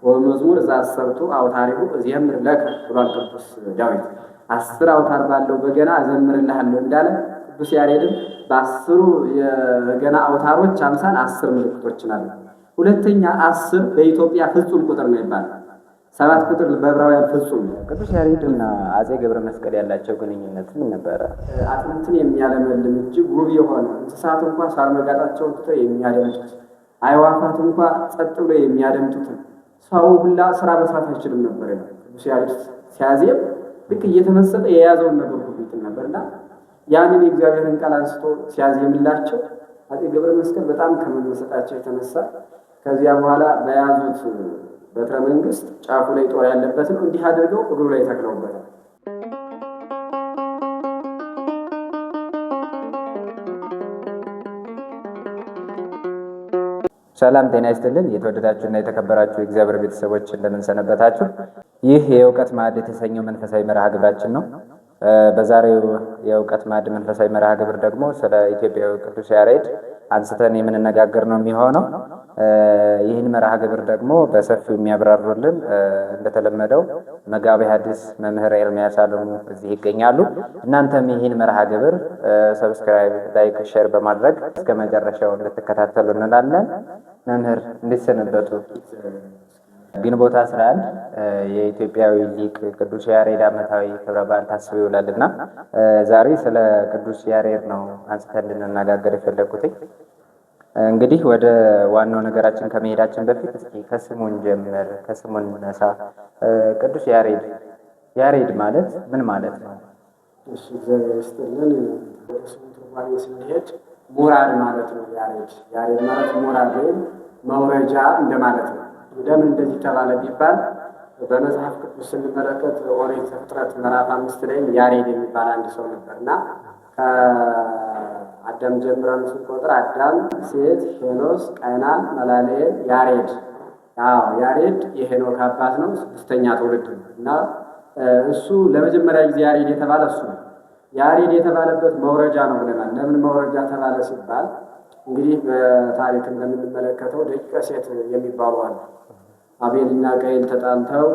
ወመዝሙር ዘአሰርቱ አውታሪሁ እዜምር ለከ ብሏል ቅዱስ ዳዊት። 10 አውታር ባለው በገና እዘምርልሃለሁ እንዳለ ቅዱስ ያሬድም በ10 የበገና አውታሮች አምሳል 10 ምልክቶችን አሉ። ሁለተኛ 10 በኢትዮጵያ ፍጹም ቁጥር ነው ይባላል። 7 ቁጥር በዕብራውያን ፍጹም ነው። ቅዱስ ያሬድና አፄ ገብረ መስቀል ያላቸው ግንኙነት ምን ነበረ? አጥንትን የሚያለመልም እጅግ ውብ የሆነ እንስሳት እንኳን ሳር መጋጣቸውን ትተው የሚያደምጡት፣ አዕዋፋት እንኳን ጸጥ ብሎ የሚያደምጡት፣ ሰው ሁላ ስራ መስራት አይችልም ነበር። ቅዱስ ያሬድ ሲያዜም ልክ እየተመሰጠ የያዘውን ነገር ሁሉ ይጥል ነበርና ያንን የእግዚአብሔርን ቃል አንስቶ ሲያዜምላቸው አፄ ገብረ መስቀል በጣም ከመመሰጣቸው የተነሳ ከዚያ በኋላ በያዙት በትረ መንግስት ጫፉ ላይ ጦር ያለበት ነው እንዲህ አድርገው እግሩ ላይ ተክለውበታል። ሰላም ጤና ይስጥልን። የተወደዳችሁና የተከበራችሁ የእግዚአብሔር ቤተሰቦች እንደምን ሰነበታችሁ? ይህ የእውቀት ማዕድ የተሰኘው መንፈሳዊ መርሃ ግብራችን ነው። በዛሬው የእውቀት ማዕድ መንፈሳዊ መርሃ ግብር ደግሞ ስለ ኢትዮጵያዊ ቅዱስ ያሬድ አንስተን የምንነጋገር ነው የሚሆነው። ይህን መርሃ ግብር ደግሞ በሰፊው የሚያብራሩልን እንደተለመደው መጋቤ ሐዲስ መምህር ኤርምያስ አለሙ እዚህ ይገኛሉ። እናንተም ይህን መርሃ ግብር ሰብስክራይብ፣ ላይክ፣ ሼር በማድረግ እስከ መጨረሻው እንድትከታተሉ እንላለን። መምህር እንዴት ሰነበቱ? ግንቦት 11 የኢትዮጵያዊ ሊቅ ቅዱስ ያሬድ ዓመታዊ ክብረ በዓል ታስቦ ይውላልና ዛሬ ስለ ቅዱስ ያሬድ ነው አንስተን እንድንነጋገር የፈለኩት። እንግዲህ ወደ ዋናው ነገራችን ከመሄዳችን በፊት እስኪ ከስሙን ጀምር፣ ከስሙን ነሳ። ቅዱስ ያሬድ ማለት ምን ማለት ነው? እሺ እግዚአብሔር ይስጥልን። ስሙ ትርጓሜ ስንሄድ ሙራድ ማለት ነው። ያሬድ ማለት ሙራድ ወይም መውረጃ እንደማለት ነው። ለምን እንደዚህ ተባለ ቢባል በመጽሐፍ ቅዱስ ስንመለከት ኦሪት ዘፍጥረት ምዕራፍ 5 ላይ ያሬድ የሚባል አንድ ሰው ነበርና ከአዳም ጀምረን ስንቆጥር አዳም፣ ሴት፣ ሄኖስ፣ ቃይናን፣ መላልኤል፣ ያሬድ። ያሬድ የሄኖክ አባት ነው፣ 6ኛ ትውልድ ነው እና እሱ ለመጀመሪያ ጊዜ ያሬድ የተባለ እሱ ነው። ያሬድ የተባለበት መውረጃ ነው ብለናል። ለምን መውረጃ ተባለ ሲባል እንግዲህ በታሪክ እንደምንመለከተው ደቂቀ ሴት የሚባሉ አሉ። አቤልና ቃየል ተጣልተው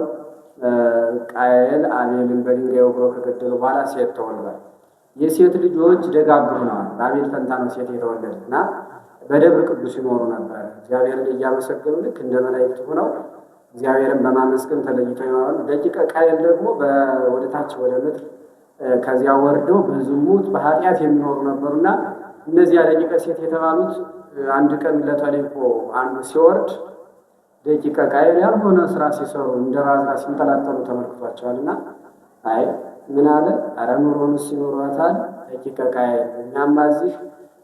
ቃየል አቤልን በድንጋይ ወግሮ ከገደሉ በኋላ ሴት ተወልዷል። የሴት ልጆች ደጋግ ሆነዋል። በአቤል ፈንታ ነው ሴት የተወለደ እና በደብረ ቅዱስ ይኖሩ ነበር። እግዚአብሔርን እያመሰገኑ ልክ እንደ መላእክት ሆነው እግዚአብሔርን በማመስገን ተለይተው ይኖራሉ። ደቂቀ ቃየል ደግሞ ወደታች ወደ ምድር ከዚያ ወርደው በዝሙት በኃጢአት የሚኖሩ ነበሩና እነዚያ ደቂቀ ሴት የተባሉት አንድ ቀን ለተልእኮ አንዱ ሲወርድ ደቂቀ ቃየል ያልሆነ ስራ ሲሰሩ እንደ ባዝራ ሲንጠላጠሉ ተመልክቷቸዋልና አይ ምን አለ? ኧረ ኑሮንስ ይኖሯታል ደቂቀ ቃየል፣ እኛማ እዚህ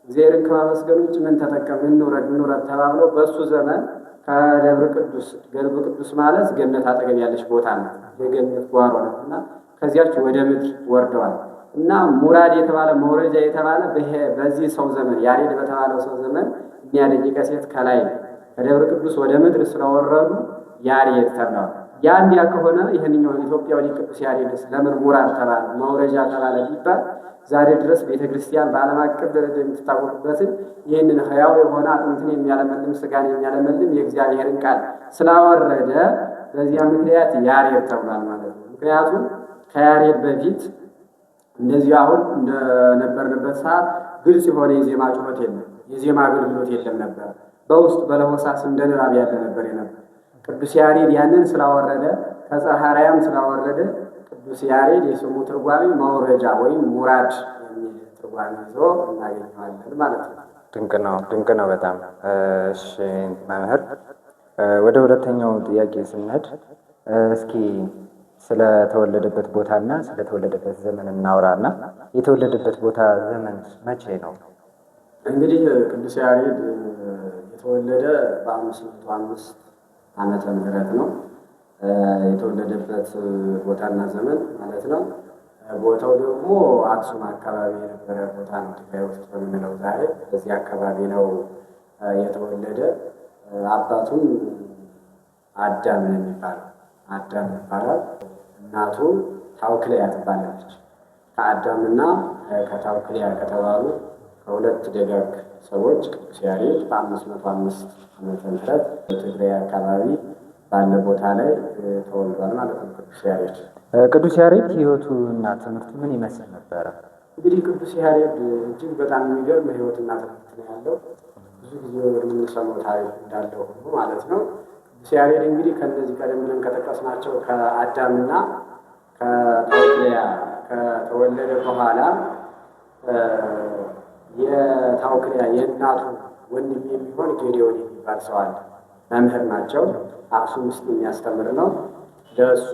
እግዚአብሔርን ከማመስገን ውጭ ምን ተጠቀም? እንውረድ ተባብለው በእሱ ዘመን ከደብረ ቅዱስ ገልበ ቅዱስ ማለት ገነት አጠገብ ያለች ቦታ ናት። የገነት ጓሮ ናት እና ከዚያች ወደ ምድር ወርደዋል እና ሙራድ የተባለ መውረጃ የተባለ በዚህ ሰው ዘመን ያሬድ በተባለው ሰው ዘመን እኒያ ደቂቀ ሴት ከላይ ከደብረ ቅዱስ ወደ ምድር ስለወረዱ ያሬድ ተብለዋል። ያ ከሆነ ይህንኛው ኢትዮጵያዊ ቅዱስ ያሬድስ ለምን ሙራድ ተባለ መውረጃ ተባለ ቢባል ዛሬ ድረስ ቤተክርስቲያን በዓለም አቀፍ ደረጃ የምትታወቅበትን ይህንን ሕያው የሆነ አጥንትን የሚያለመልም ስጋን የሚያለመልም የእግዚአብሔርን ቃል ስላወረደ በዚያ ምክንያት ያሬድ ተብሏል ማለት ነው። ምክንያቱም ከያሬድ በፊት እንደዚህ አሁን እንደነበርንበት ሰዓት ግልጽ የሆነ የዜማ ጩኸት የለም፣ የዜማ አገልግሎት የለም ነበር። በውስጥ በለሆሳስ እንደ ንባብ ያለ ነበር የነበር። ቅዱስ ያሬድ ያንን ስላወረደ ከጽርሐ አርያም ስላወረደ ቅዱስ ያሬድ የስሙ ትርጓሜ መውረጃ ወይም ሙራድ የሚል ትርጓሜ ይዞ እናገኘዋለን ማለት ነው። ድንቅ ነው በጣም። እሺ መምህር፣ ወደ ሁለተኛው ጥያቄ ስንሄድ እስኪ ስለተወለደበት ቦታና ስለተወለደበት ዘመን እናውራና የተወለደበት ቦታ ዘመን መቼ ነው? እንግዲህ ቅዱስ ያሬድ የተወለደ በ505 ዓመተ ምህረት ነው። የተወለደበት ቦታና ዘመን ማለት ነው። ቦታው ደግሞ አክሱም አካባቢ የነበረ ቦታ ነው። ትግራይ ውስጥ በምንለው ዛሬ በዚህ አካባቢ ነው የተወለደ። አባቱም አዳም ይባላል። እናቱ ታውክልያ ትባላለች። ከአዳምና ከታውክልያ ከተባሉ ከሁለት ደጋግ ሰዎች ቅዱስ ያሬድ በ505 ዓመተ ምህረት በትግራይ አካባቢ ባለ ቦታ ላይ ተወልዷል ማለት ነው ቅዱስ ያሬድ። ቅዱስ ያሬድ ሕይወቱና ትምህርቱ ምን ይመስል ነበረ? እንግዲህ ቅዱስ ያሬድ እጅግ በጣም የሚገርም ሕይወትና ትምህርት ነው ያለው። ብዙ ጊዜ የምንሰማው ታሪክ እንዳለው ሆኖ ማለት ነው። ቅዱስ ያሬድ እንግዲህ ከእነዚህ ቀደም ብለን ከጠቀስናቸው ከአዳምና ከታውክልያ ከተወለደ በኋላ የታውክልያ የእናቱ ወንድም የሚሆን ጌዴዎን የሚባል ሰው አለ። መምህር ናቸው። አክሱም ውስጥ የሚያስተምር ነው። ለእሱ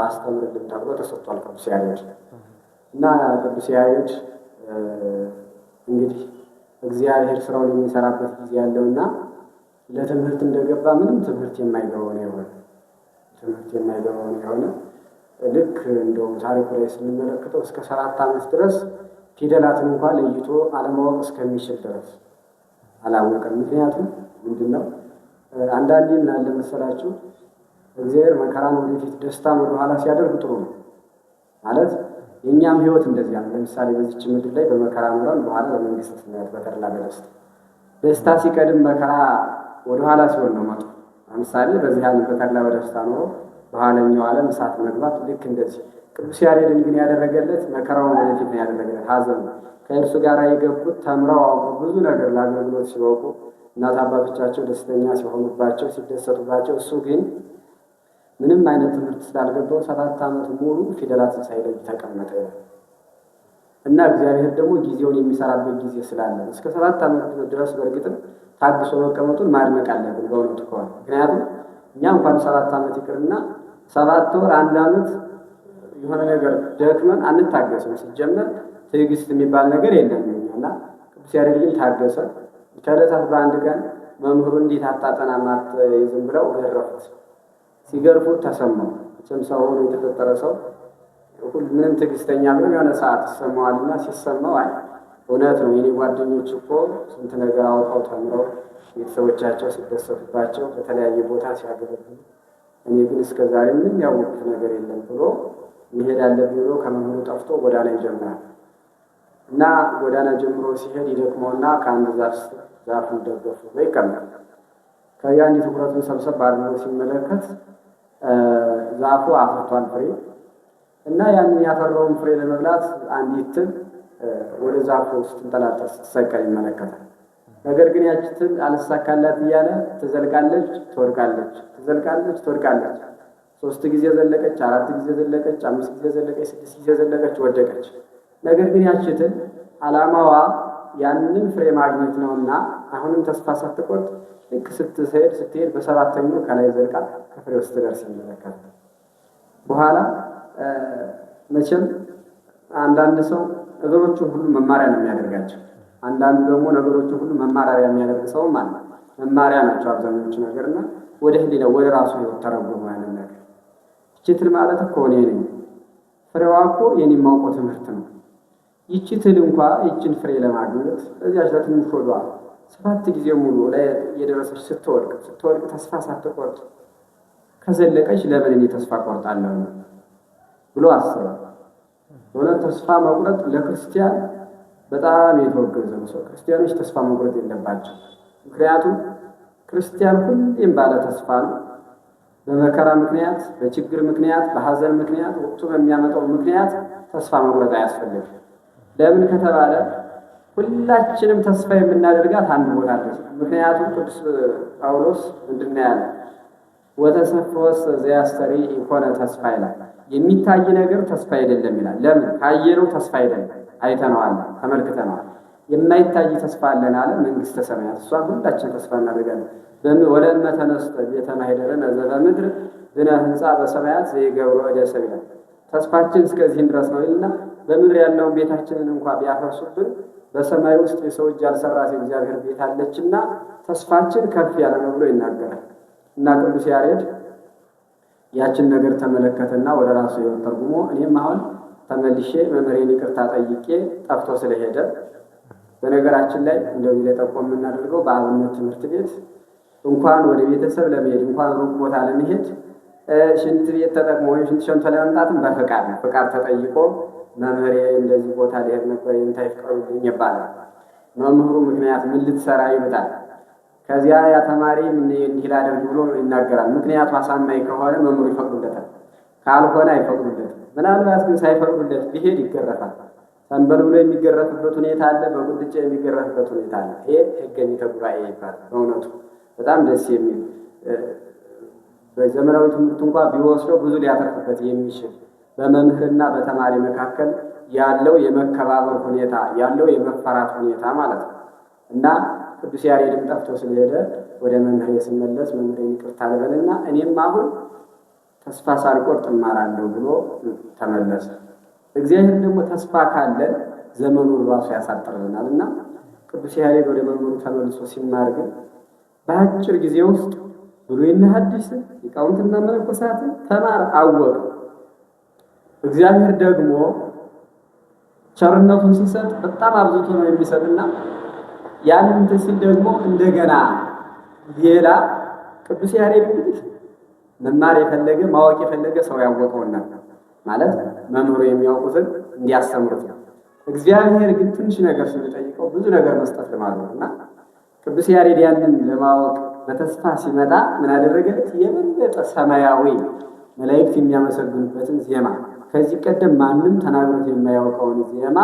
አስተምርልን ተብሎ ተሰጥቷል ቅዱስ ያሬድ እና ቅዱስ ያሬድ እንግዲህ እግዚአብሔር ስራውን የሚሰራበት ጊዜ ያለውና ለትምህርት እንደገባ ምንም ትምህርት የማይገባው የሆነ ልክ እንደው ታሪኩ ላይ ስንመለከተው እስከ 7 ዓመት ድረስ ፊደላትን እንኳን ለይቶ አለማወቅ እስከሚችል ድረስ አላወቀም። ምክንያቱም ምንድነው አንዳንዴ ምን አለ መሰላችሁ እግዚአብሔር መከራን ወደፊት ደስታን ወደኋላ ሲያደርግ ጥሩ ነው ማለት የኛም ህይወት እንደዚያ ነው። ለምሳሌ በዚች ምድር ላይ በመከራ ኖረን በኋላ ለመንግስት ስናያት በተድላ በደስታ ደስታ ሲቀድም መከራ ወደኋላ ሲሆን ነው መጥፎ። ለምሳሌ በዚህ ዓለም በተድላ በደስታ ኖሮ በኋለኛው ዓለም እሳት መግባት ልክ እንደዚህ። ቅዱስ ያሬድን ግን ያደረገለት መከራውን ወደፊት ነው ያደረገለት። ሐዘን ከእርሱ ጋር የገቡት ተምረው አውቀው ብዙ ነገር ለአገልግሎት ሲበቁ እናት አባቶቻቸው ደስተኛ ሲሆኑባቸው ሲደሰቱባቸው፣ እሱ ግን ምንም አይነት ትምህርት ስላልገባው 7 ዓመት ሙሉ ፊደላትን ሳይለይ ተቀመጠ እና እግዚአብሔር ደግሞ ጊዜውን የሚሰራበት ጊዜ ስላለ እስከ 7 ዓመት ድረስ በእርግጥም ታግሶ መቀመጡን ማድነቅ አለብን በእውነቱ ከሆነ። ምክንያቱም እኛ እንኳን 7 ዓመት ይቅርና 7 ወር 1 ዓመት የሆነ ነገር ደክመን አንታገስም። ሲጀመር ትዕግስት የሚባል ነገር የለም እና ቅዱስ ያሬድ ግን ታገሰ። ከዕለታት በአንድ ቀን መምህሩ እንዴት አታጠናም አትይዝም ብለው ገረፉት። ሲገርፉት ተሰማው። ሰው ሆኖ የተፈጠረ ሰው ምንም ትዕግስተኛ ብሎ የሆነ ሰዓት ይሰማዋልና ሲሰማው አይ እውነት ነው የኔ ጓደኞች እኮ ስንት ነገር አውቀው ተምረው ቤተሰቦቻቸው ሲደሰቱባቸው በተለያየ ቦታ ሲያገለግሉ እኔ ግን እስከዛሬ ምንም ያወቅሁት ነገር የለም ብሎ መሄድ አለብኝ ብሎ ከመምህሩ ጠፍቶ ጎዳና ይጀምራል እና ጎዳና ጀምሮ ሲሄድ ይደክመውና ከአንድ ዛፉን ደገፉ ላይ ይቀመጣል። ከያንዲ ትኩረቱን ሰብሰብ አድርጎ ሲመለከት ዛፉ አፍርቷል ፍሬ እና ያንን ያፈራውን ፍሬ ለመብላት አንዲት ትል ወደ ዛፉ ስትንጠላጠል ስትሰቀል ይመለከታል። ነገር ግን ያቺ ትል አልሳካላት እያለ ትዘልቃለች፣ ትወድቃለች፣ ትዘልቃለች፣ ትወድቃለች። 3 ጊዜ ዘለቀች፣ 4 ጊዜ ዘለቀች፣ 5 ጊዜ ዘለቀች፣ 6 ጊዜ ዘለቀች፣ ወደቀች። ነገር ግን ያቺ ትል ዓላማዋ ያንን ፍሬ ማግኘት ነውና አሁንም ተስፋ ሳትቆርጥ ልክ ስትሄድ በሰባተኛው ከላይ ዘልቃ ከፍሬው ስትደርስ ይመለከታል። በኋላ መቼም አንዳንድ ሰው ነገሮችን ሁሉ መማሪያ ነው የሚያደርጋቸው። አንዳንዱ ደግሞ ነገሮችን ሁሉ መማራሪያ የሚያደርግ ሰውም አለ። መማሪያ ናቸው አብዛኞቹ ነገርና ወደ ህሊና ወደ ራሱ ህይወት ተረጎመ ያንን ነገር። ይቺ ትል ማለት እኮ እኔ ነኝ፣ ፍሬዋ እኮ የኔ የማውቀው ትምህርት ነው። ይቺ ትል እንኳ ይችን ፍሬ ለማግኘት እዚያች ለትንሽ ወዷ 7 ጊዜ ሙሉ ላይ የደረሰች ስትወድቅ ተስፋ ሳትቆርጥ ከዘለቀች ለምን እኔ ተስፋ ቆርጣለሁ ብሎ አሰበ። ወለ ተስፋ መቁረጥ ለክርስቲያን በጣም የተወገዘ ነው። ክርስቲያኖች ተስፋ መቁረጥ የለባቸው። ምክንያቱም ክርስቲያን ሁሌም ባለ ተስፋ ነው። በመከራ ምክንያት፣ በችግር ምክንያት፣ በሐዘን ምክንያት፣ ወቅቱ በሚያመጣው ምክንያት ተስፋ መቁረጥ አያስፈልግም። ለምን ከተባለ ሁላችንም ተስፋ የምናደርጋት አንድ ቦታ አለች። ምክንያቱም ቅዱስ ጳውሎስ ምንድን ያለ ወተሰፈወስ ዘያስተሪ ኢኮነ ተስፋ ይላል። የሚታይ ነገር ተስፋ አይደለም ይላል። ለምን? ካየነው ተስፋ አይደለም፣ አይተነዋል፣ ተመልክተነዋል። የማይታይ ተስፋ አለን አለ መንግስተ ሰማያት። እሷን ሁላችን ተስፋ እናደርጋለን። ወለእመ ተነስተ ቤተ ማኅደረነ ዘበምድር ብነ ህንፃ በሰማያት ዘይገብሮ እደ ሰብእ ይላል። ተስፋችን እስከዚህን ድረስ ነው ይልና በምድር ያለውን ቤታችንን እንኳን ቢያፈርሱብን በሰማይ ውስጥ የሰው እጅ ያልሰራት የእግዚአብሔር ቤት አለችና ተስፋችን ከፍ ያለ ነው ብሎ ይናገራል። እና ቅዱስ ያሬድ ያችን ነገር ተመለከተና ወደ ራሱ ህይወት ተርጉሞ እኔም አሁን ተመልሼ መምህሬን ይቅርታ ጠይቄ ጠፍቶ ስለሄደ በነገራችን ላይ እንደዚህ ለጠቆም የምናደርገው በአብነት ትምህርት ቤት እንኳን ወደ ቤተሰብ ለመሄድ እንኳን ሩቅ ቦታ ለመሄድ ሽንት ቤት ተጠቅሞ ወይም ሽንት ሸንቶ ለመምጣትም በፍቃድ ነው። ፍቃድ ተጠይቆ መምህሬ እንደዚህ ቦታ ሊሄድ ነበር የንታይ ፍቀዱልኝ ይባላል። መምህሩ ምክንያት ምን ልትሰራ ይመጣል። ከዚያ ያ ተማሪ እንዲህ ላደርግ ብሎ ይናገራል። ምክንያቱ አሳማኝ ከሆነ መምህሩ ይፈቅዱለታል፣ ካልሆነ አይፈቅዱለትም። ምናልባት ግን ሳይፈቅዱለት ቢሄድ ይገረፋል። ሰንበል ብሎ የሚገረፍበት ሁኔታ አለ፣ በቁጥጫ የሚገረፍበት ሁኔታ አለ። ይሄ ሕገ ቤተ ጉባኤ ይባላል። በእውነቱ በጣም ደስ የሚል በዘመናዊ ትምህርት እንኳን ቢወስደው ብዙ ሊያተርፍበት የሚችል በመምህርና በተማሪ መካከል ያለው የመከባበር ሁኔታ ያለው የመፈራት ሁኔታ ማለት ነው። እና ቅዱስ ያሬድም ጠፍቶ ስለሄደ ወደ መምህሬ ስመለስ መምህሬ ይቅርታ ልበልና እኔም አሁን ተስፋ ሳልቆርጥ እማራለሁ ብሎ ተመለሰ። እግዚአብሔር ደግሞ ተስፋ ካለን ዘመኑን ራሱ ያሳጥርልናል። እና ቅዱስ ያሬድ ወደ መምህሩ ተመልሶ ሲማር ግን በአጭር ጊዜ ውስጥ ብሉይና ሐዲስን ሊቃውንትና መነኮሳትን ተማር አወቀ። እግዚአብሔር ደግሞ ቸርነቱን ሲሰጥ በጣም አብዝቶ ነው የሚሰጥና ያንን ሲል ደግሞ እንደገና ሌላ ቅዱስ ያሬድ እንግዲህ መማር የፈለገ ማወቅ የፈለገ ሰው ያወቀውና ማለት መምህሩ የሚያውቁትን እንዲያስተምሩት ነው። እግዚአብሔር ግን ትንሽ ነገር ስለጠይቀው ብዙ ነገር መስጠት ለማለትና ቅዱስ ያሬድ ያንን ለማወቅ በተስፋ ሲመጣ ምን አደረገለት? የበለጠ ሰማያዊ መላእክት የሚያመሰግኑበትን ዜማ ከዚህ ቀደም ማንም ተናግሮት የማያውቀውን ዜማ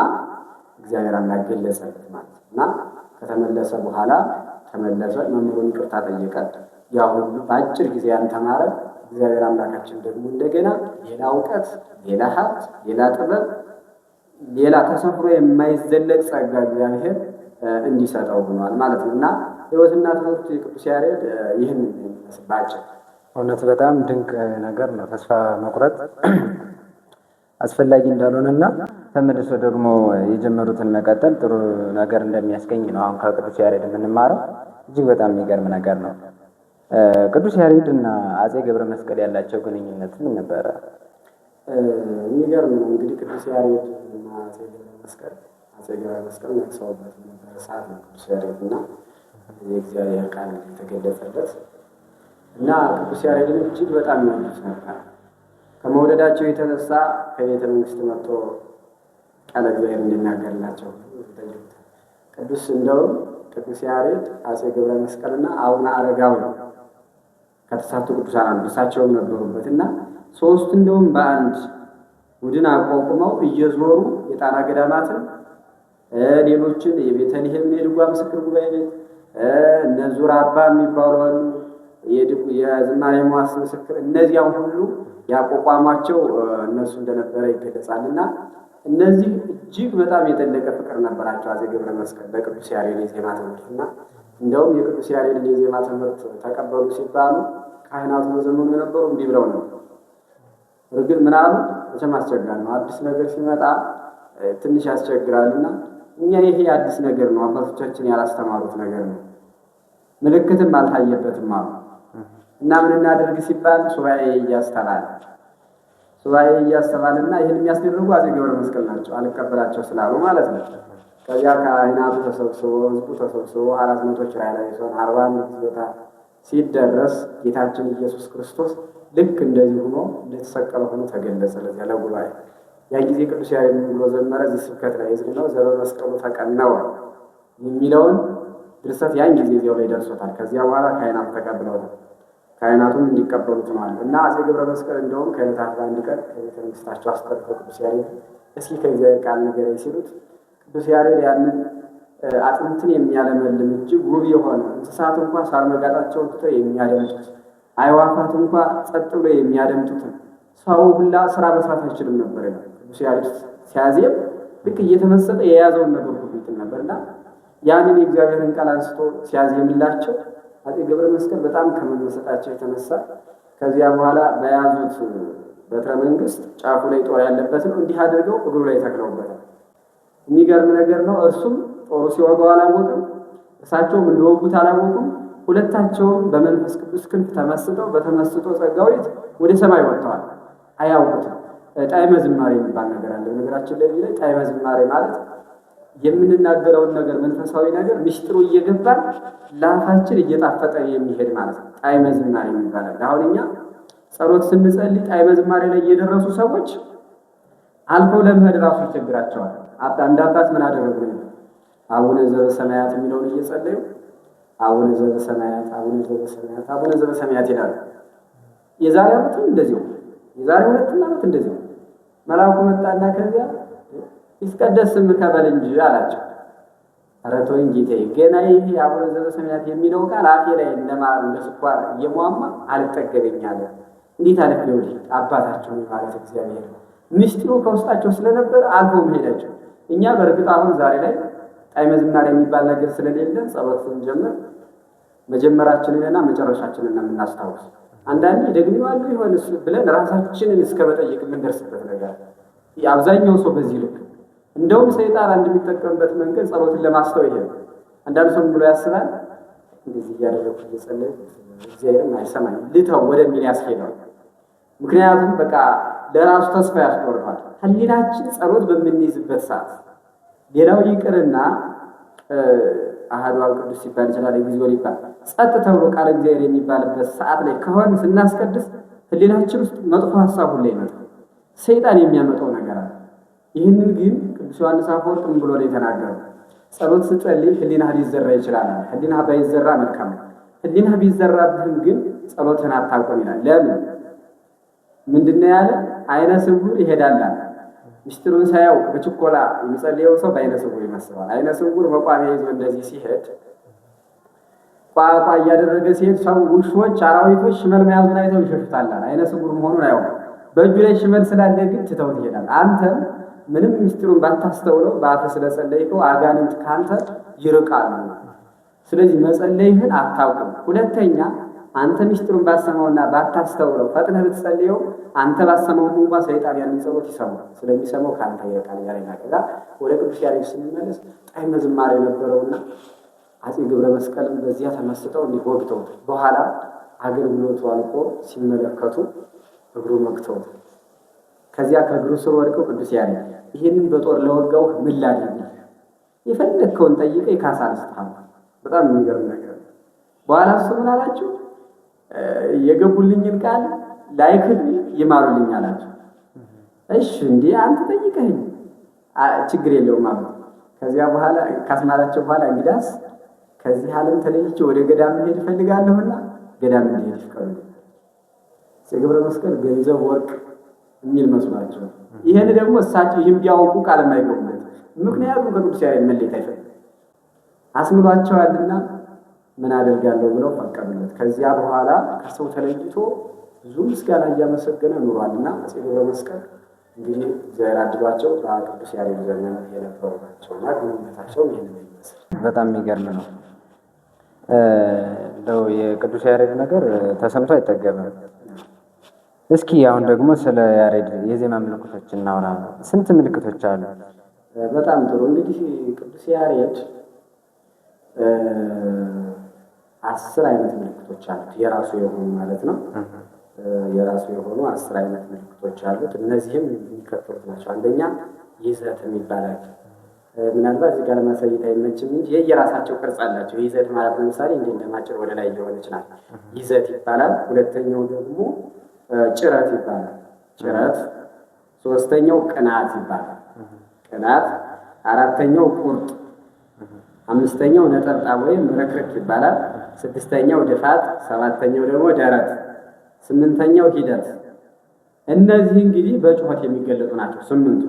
እግዚአብሔር አምላክ ገለጸለት ማለት ነው። እና ከተመለሰ በኋላ ተመለሰ፣ መምህሩን ይቅርታ ጠየቀ። ያ ሁሉ በአጭር ጊዜ ያን ተማረ። እግዚአብሔር አምላካችን ደግሞ እንደገና ሌላ እውቀት፣ ሌላ ሀብት፣ ሌላ ጥበብ፣ ሌላ ተሰፍሮ የማይዘለቅ ጸጋ እግዚአብሔር እንዲሰጠው ሆኗል ማለት ነው። እና ሕይወትና ትምህርት የቅዱስ ያሬድ ይህን ይመስላል። እውነት በጣም ድንቅ ነገር ነው። ተስፋ መቁረጥ አስፈላጊ እንዳልሆነና ተመልሶ ደግሞ የጀመሩትን መቀጠል ጥሩ ነገር እንደሚያስገኝ ነው አሁን ከቅዱስ ያሬድ የምንማረው። እጅግ በጣም የሚገርም ነገር ነው። ቅዱስ ያሬድ እና አፄ ገብረ መስቀል ያላቸው ግንኙነት ምን ነበረ? የሚገርም ነው። እንግዲህ ቅዱስ ያሬድ እና አፄ ገብረ መስቀል ነግሰውበት የነበረ ሰዓት ነው። ቅዱስ ያሬድ እና የእግዚአብሔር ቃል የተገለጸለት እና ቅዱስ ያሬድን እጅግ በጣም ይወዱት ነበር። ከመውደዳቸው የተነሳ ከቤተ መንግስት መጥቶ ቃለ እግዚአብሔር እንዲናገርላቸው ጠየቁት። ቅዱስ እንደውም ቅዱስ ያሬድ አፄ ገብረ መስቀልና አቡነ አረጋዊ ከተሳቱ ቅዱሳን አንዱ እሳቸውም ነበሩበት እና ሶስት እንደውም በአንድ ቡድን አቋቁመው እየዞሩ የጣና ገዳማትን ሌሎችን የቤተልሔም የድጓ ምስክር ጉባኤ ቤት እነ ዙር አባ የሚባሉ አሉ፣ የዝማሬ መዋሥዕት ምስክር፣ እነዚያም ሁሉ ያቋቋሟቸው እነሱ እንደነበረ ይገለጻልና እነዚህ እጅግ በጣም የጠለቀ ፍቅር ነበራቸው አፄ ገብረ መስቀል በቅዱስ ያሬድ የዜማ ትምህርትና እንደውም የቅዱስ ያሬድን የዜማ ትምህርት ተቀበሉ ሲባሉ ካህናቱ በዘመኑ የነበሩ እንዲህ ብለው ነው። እርግጥ ምናሉ መቼም አስቸጋሪ ነው። አዲስ ነገር ሲመጣ ትንሽ ያስቸግራልና እኛ ይሄ አዲስ ነገር ነው፣ አባቶቻችን ያላስተማሩት ነገር ነው፣ ምልክትም አልታየበትም አሉ እና ምን እናደርግ ሲባል ሱባኤ እያስተባለና ይህን የሚያስደርጉ አፄ ገብረ መስቀል ናቸው፣ አልቀበላቸው ስላሉ ማለት ነው። ከዚያ ካህናቱ ተሰብስቦ ህዝቡ ተሰብስቦ 400 ኪራይ ላይ ሲሆን 41 ቦታ ሲደረስ ጌታችን ኢየሱስ ክርስቶስ ልክ እንደዚህ ሆኖ እንደተሰቀለ ሆኖ ተገለጸ ለዚያ ለጉባኤ። ያ ጊዜ ቅዱስ ያሬድ ብሎ ዘመረ። እዚህ ስብከት ላይ እዚህ ነው ዘበመስቀሉ ተቀነወ የሚለውን ድርሰት ያን ጊዜ እዚያው ላይ ደርሶታል። ከዚያ በኋላ ካህናቱ ተቀብለውታል። ካህናቱም እንዲቀበሉት ሆኗል እና አፄ ገብረ መስቀል እንደውም ከዕለታት በአንድ ቀን ከቤተ መንግስታቸው አስጠርተው ቅዱስ ያሬድ እስኪ ከእግዚአብሔር ቃል ንገረኝ ሲሉት ቅዱስ ያሬድ ያንን አጥንትን የሚያለመልም እጅግ ውብ የሆነ እንስሳት እንኳ ሳር መጋጣቸውን ትተው የሚያደምጡት፣ አይዋፋት እንኳ ጸጥ ብሎ የሚያደምጡትን ሰው ሁላ ስራ መስራት አይችልም ነበር ይላል። ቅዱስ ያሬድ ሲያዜም ልክ እየተመሰጠ የያዘውን ነገር ሁሉ ይጥል ነበርና ያንን የእግዚአብሔርን ቃል አንስቶ ሲያዜምላቸው አፄ ገብረ መስቀል በጣም ከመመሰጣቸው የተነሳ ከዚያ በኋላ በያዙት በትረ መንግስት ጫፉ ላይ ጦር ያለበት ነው እንዲህ አድርገው እግሩ ላይ ተክለውበታል። የሚገርም ነገር ነው። እርሱም ጦሩ ሲወጋው አላወቅም፣ እሳቸውም እንደወጉት አላወቁም። ሁለታቸውም በመንፈስ ቅዱስ ክንፍ ተመስጠው በተመስጦ ጸጋዊት ወደ ሰማይ ወጥተዋል። አያውቁትም። ጣዕመ ዝማሬ የሚባል ነገር አለ። ነገራችን ላይ ጣዕመ ዝማሬ ማለት የምንናገረውን ነገር መንፈሳዊ ነገር ምስጢሩ እየገባን ለአፋችን እየጣፈጠ የሚሄድ ማለት ነው። ጣዕመ ዝማሬ የሚባል አሁን እኛ ጸሎት ስንጸልይ ጣዕመ ዝማሬ ላይ የደረሱ ሰዎች አልፈው ለመሄድ ራሱ ይቸግራቸዋል። አንድ አባት ምን አደረጉ? አቡነ ዘበሰማያት የሚለውን እየጸለዩ አቡነ ዘበሰማያት አቡነ ዘበሰማያት አቡነ ዘበሰማያት ይላሉ። የዛሬ ዓመትም እንደዚሁ የዛሬ 2 ዓመት እንደዚሁ መልአኩ መጣና ከዚያ ይስቀደስ ስምከ በል እንጂ አላቸው። ኧረ ተወኝ ጌታዬ፣ ገና ይሄ አቡነ ዘበሰማያት የሚለው ቃል አፌ ላይ እንደማር እንደ ስኳር እየሟሟ አልጠገበኝ አለ። እንዴት አለፍ ይወዲ አባታቸው ማለት እግዚአብሔር ምስጢሩ ከውስጣቸው ስለነበር አልፎ መሄዳቸው። እኛ በእርግጥ አሁን ዛሬ ላይ ጣዕመ ዝማሬ የሚባል ነገር ስለሌለ ጸሎት ስንጀምር መጀመራችንንና መጨረሻችንን ነው የምናስታውስ። አንዳንዴ ደግሜዋለሁ ይሆን ብለን ራሳችንን እስከ መጠየቅ የምንደርስበት ነገር አብዛኛው ሰው በዚህ ልክ እንደውም ሰይጣን አንድ የሚጠቀምበት መንገድ ጸሎትን ለማስተው ይሄ ነው። አንዳንድ ሰው ብሎ ያስባል እንደዚህ እያደረኩ እየጸለይኩ እግዚአብሔርም አይሰማኝ ልተው ወደሚል ያስኬዳል። ምክንያቱም በቃ ለራሱ ተስፋ ያስቆርጣል። ህሊናችን ጸሎት በምንይዝበት ሰዓት ሌላው ይቅርና አሐዱ አብ ቅዱስ ሲባል ይችላል እግዚኦ ሊባል ጸጥ ተብሎ ቃል እግዚአብሔር የሚባልበት ሰዓት ላይ ከሆነ ስናስቀድስ ህሊናችን ውስጥ መጥፎ ሐሳብ ሁሉ ይመጣል። ሰይጣን የሚያመጣው ነገር አለ። ይህንን ግን ቅዱስ ዮሐንስ አፈወርቅ ብሎ ነው የተናገረው። ጸሎት ስትጸልይ ህሊናህ ሊዘራ ይችላል። ህሊናህ ባይዘራ መልካም ነው። ህሊናህ ቢዘራብህም ግን ጸሎትን አታቆም ይላል። ለምን ምንድነው ያለ? አይነ ስውር ይሄዳል። ምስጢሩን ሳያውቅ በችኮላ የሚጸልየው ሰው በአይነ ስውር ይመስላል። አይነ ስውር መቋሚያ ይዞ እንደዚህ ሲሄድ ቋቋ እያደረገ ሲሄድ ሰው ውሾች፣ አራዊቶች ሽመል መያዙን አይተው ይሸሹታል። አይነ ስውር መሆኑን አያውቅም። በእጁ ላይ ሽመል ስላለ ግን ትተውት ይሄዳል። አንተም ምንም ምስጢሩን ባታስተውለው በአፍህ ስለጸለይከው አጋንንት ካንተ ይርቃሉ። ስለዚህ መጸለይህን አታውቅም። ሁለተኛ አንተ ምስጢሩን ባሰማውና ባታስተውለው ፈጥነህ ብትጸልየው አንተ ባሰማው እንኳን ሰይጣን ያንን ጸሎት ይሰማል። ስለሚሰማው ካንተ ይርቃል ያለና ወደ ቅዱስ ያሬድ ስንመለስ ጣዕመ ዝማሬ ነበረውና አፄ ገብረ መስቀልም በዚያ ተመስጠው እንዲወግተው በኋላ አገልግሎቱ አልቆ ሲመለከቱ እግሩ መክተው ከዚያ ከእግሩ ስር ወድቀው ቅዱስ ያሬድ ይህንን በጦር ለወጋው ምን ላድርግ? የፈለግከውን ጠይቀ ይካሳ አልስጥሃም። በጣም የሚገርም ነገር። በኋላ እሱ ምን አላቸው? የገቡልኝን ቃል ላይክድ ይማሩልኝ አላቸው። እሺ እንዴ አንተ ጠይቀኝ ችግር የለውም ማለት። ከዚያ በኋላ ካስማላቸው በኋላ እንግዳስ ከዚህ ዓለም ተለይቼ ወደ ገዳም መሄድ እፈልጋለሁና ገዳም መሄድ ይፈቀዱ። ገብረ መስቀል ገንዘብ ወርቅ የሚል መስሏቸው ይሄን ደግሞ እሳቸው ይህም ቢያውቁ ቃል የማይገቡለት ምክንያቱም ከቅዱስ ያሬድ መለየት አይፈልግም አስምሏቸዋልና ምን አደርጋለሁ ብለው ፈቀዱለት። ከዚያ በኋላ ከሰው ተለይቶ ብዙ ምስጋና እያመሰገነ ኑሯልና አፄ ገብረ መስቀል እንግዲህ እግዚአብሔር አድሏቸው በቅዱስ ያሬድ ዘመን የነበሩ ናቸውና ግንኙነታቸው ይህንን ይመስል በጣም የሚገርም ነው። እንደው የቅዱስ ያሬድ ነገር ተሰምቶ አይጠገብም። እስኪ አሁን ደግሞ ስለ ያሬድ የዜማ ምልክቶች እናውራ። ስንት ምልክቶች አሉ? በጣም ጥሩ። እንግዲህ ቅዱስ ያሬድ 10 አይነት ምልክቶች አሉት የራሱ የሆኑ ማለት ነው። የራሱ የሆኑ 10 አይነት ምልክቶች አሉት። እነዚህም የሚከተሉት ናቸው። አንደኛ ይዘት ይባላል። ምናልባት እዚህ ጋር ለማሳየት አይመችም እንጂ የየራሳቸው ቅርጽ አላቸው። ይዘት ማለት ለምሳሌ እንደ እንደማጭር ወደ ላይ ሊሆን ይችላል። ይዘት ይባላል። ሁለተኛው ደግሞ ጭረት ይባላል። ጭረት። ሶስተኛው ቅናት ይባላል። ቅናት። አራተኛው ቁርጥ። አምስተኛው ነጠብጣብ ወይም ረክረክ ይባላል። ስድስተኛው ድፋት። ሰባተኛው ደግሞ ደረት። ስምንተኛው ሂደት። እነዚህ እንግዲህ በጩኸት የሚገለጹ ናቸው ስምንቱ።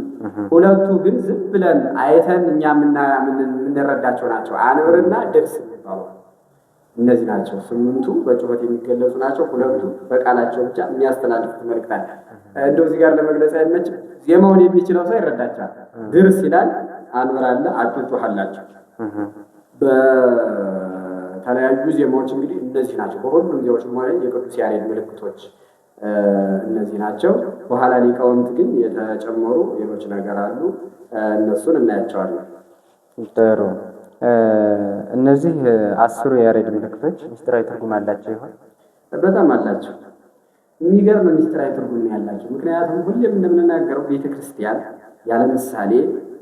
ሁለቱ ግን ዝም ብለን አይተን እኛ የምንረዳቸው ናቸው። አንብርና ድርስ የሚባሉ እነዚህ ናቸው ስምንቱ በጩኸት የሚገለጹ ናቸው። ሁለቱ በቃላቸው ብቻ የሚያስተላልፉት መልእክት አለ። እንደው እዚህ ጋር ለመግለጽ አይመችም። ዜማውን የሚችለው ሰው ይረዳቸዋል። ድርስ ይላል፣ አንብር አለ፣ አጥንት አላቸው። በተለያዩ ዜማዎች እንግዲህ እነዚህ ናቸው። በሁሉም ዜማዎች ማለት የቅዱስ ያሬድ ምልክቶች እነዚህ ናቸው። በኋላ ሊቃውንት ግን የተጨመሩ ሌሎች ነገር አሉ። እነሱን እናያቸዋለን። ጥሩ። እነዚህ 10 የያሬድ ምልክቶች ምስጢራዊ ትርጉም አላቸው ይሆን? በጣም አላቸው። የሚገርም ምስጢራዊ ትርጉም ያላቸው። ምክንያቱም ሁሌም እንደምንናገረው ቤተክርስቲያን ያለ ምሳሌ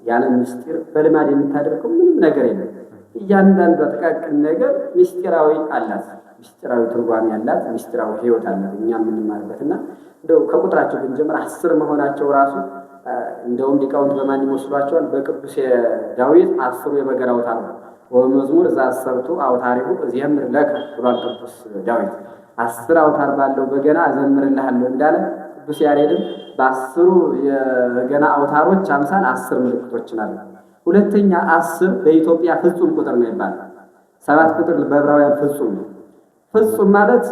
ያለ ምስጢር በልማድ የምታደርገው ምንም ነገር የለም። እያንዳንዱ ጥቃቅን ነገር ምስጢራዊ አላት፣ ምስጢራዊ ትርጓሜ ያላት፣ ምስጢራዊ ሕይወት አላት። እኛ የምንማርበትና እንደው ከቁጥራቸው ብንጀምር 10 መሆናቸው ራሱ እንደውም ሊቃውንት በማን ይመስሏቸዋል? በቅዱስ ዳዊት 10 የበገና አውታር ነው። ወመዝሙር ዘአሰርቱ አውታሪሁ እዜምር ለከ ብሏል ቅዱስ ዳዊት። 10 አውታር ባለው በገና እዘምርልሃለሁ እንዳለ ቅዱስ ያሬድም በ10 የበገና አውታሮች አምሳል 10 ምልክቶችን አሉ። ሁለተኛ 10 በኢትዮጵያ ፍጹም ቁጥር ነው ይባላል። 7 ቁጥር በዕብራውያን ፍጹም ነው። ፍጹም ማለት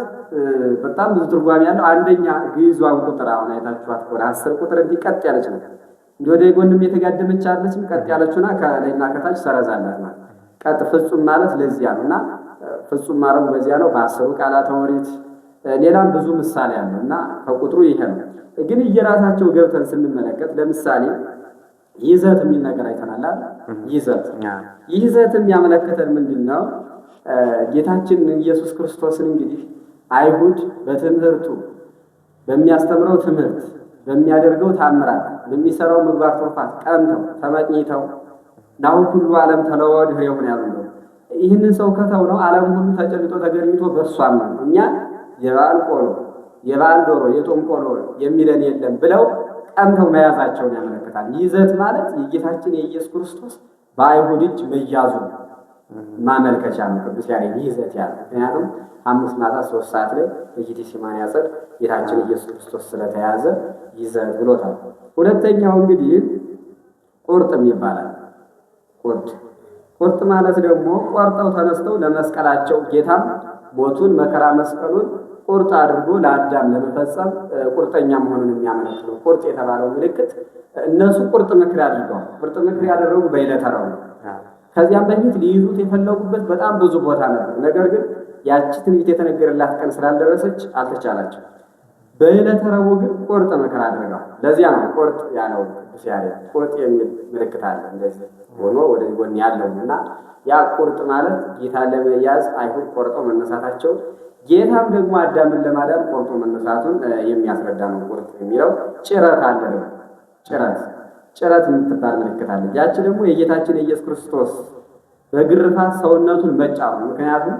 በጣም ብዙ ትርጓሜ ያለው አንደኛ ግዕዟን ቁጥር አሁን አይታችኋት ከሆነ 10 ቁጥር እንዲቀጥ ያለች ነው። ወደ ጎንም የተጋደመች አለችም ቀጥ ያለችና ከላይና ከታች ሰረዛላት ማለት ቀጥ ፍጹም ማለት ለዚያ ነውና ፍጹም ማረሙ በዚያ ነው። በ10 ቃላተ ኦሪት ሌላም ብዙ ምሳሌ አለውና ከቁጥሩ ይሄ ነው። ግን እየራሳቸው ገብተን ስንመለከት ለምሳሌ ይዘት የሚል ነገር አይተናል። ይዘት የሚያመለክተን ምንድነው? ጌታችን ኢየሱስ ክርስቶስን እንግዲህ አይሁድ በትምህርቱ በሚያስተምረው ትምህርት በሚያደርገው ታምራት በሚሰራው ምግባር ትሩፋት ቀንተው ተመቅኝተው ናሁ ሁሉ ዓለም ተለወደ ይሁን ያሉት ይህንን ሰው ከተው ነው ዓለም ሁሉ ተጨልጦ ተገርሚቶ በሷም ነው እኛ የበዓል ቆሎ የበዓል ዶሮ የጦም ቆሎ የሚለን የለም ብለው ቀንተው መያዛቸውን ያመለክታል። ይዘት ማለት የጌታችን የኢየሱስ ክርስቶስ በአይሁድ እጅ መያዙ ማመልከቻ ነው። ቅዱስ ያሬድ ይዘት ያለ ምክንያቱም 5 ማታ 3 ሰዓት ላይ በጌቴሴማኒ ያጸድ ጌታችን ኢየሱስ ክርስቶስ ስለተያዘ ይዘት ብሎታል። ሁለተኛው እንግዲህ ቁርጥም ይባላል። ቁርጥ ማለት ደግሞ ቆርጠው ተነስተው ለመስቀላቸው ጌታም ሞቱን መከራ መስቀሉን ቁርጥ አድርጎ ለአዳም ለመፈጸም ቁርጠኛ መሆኑን የሚያመለክት ነው። ቁርጥ የተባለው ምልክት እነሱ ቁርጥ ምክር አድርገው ቁርጥ ምክር ያደረጉ በዕለተ ረቡዕ ነው። ከዚያም በፊት ሊይዙት የፈለጉበት በጣም ብዙ ቦታ ነበር። ነገር ግን ያቺ ትንቢት የተነገረላት ቀን ስላልደረሰች አልተቻላቸው። በዕለተ ረቡዕ ግን ቁርጥ ምክር አድርገው ለዚያ ነው ቁርጥ ያለው ቅዱስ ያሬድ። ቁርጥ የሚል ምልክት አለ እንደዚህ ሆኖ ወደ ጎን ያለውና ያ ቁርጥ ማለት ጌታን ለመያዝ አይሁድ ቆርጠው መነሳታቸው ጌታም ደግሞ አዳምን ለማዳን ቆርጦ መነሳቱን የሚያስረዳ ነው። ቁርጥ የሚለው ጭረት አለ ነው። ጭረት የምትባል ምልክት አለ። ያቺ ደግሞ የጌታችን የኢየሱስ ክርስቶስ በግርፋት ሰውነቱን መጫሩ። ምክንያቱም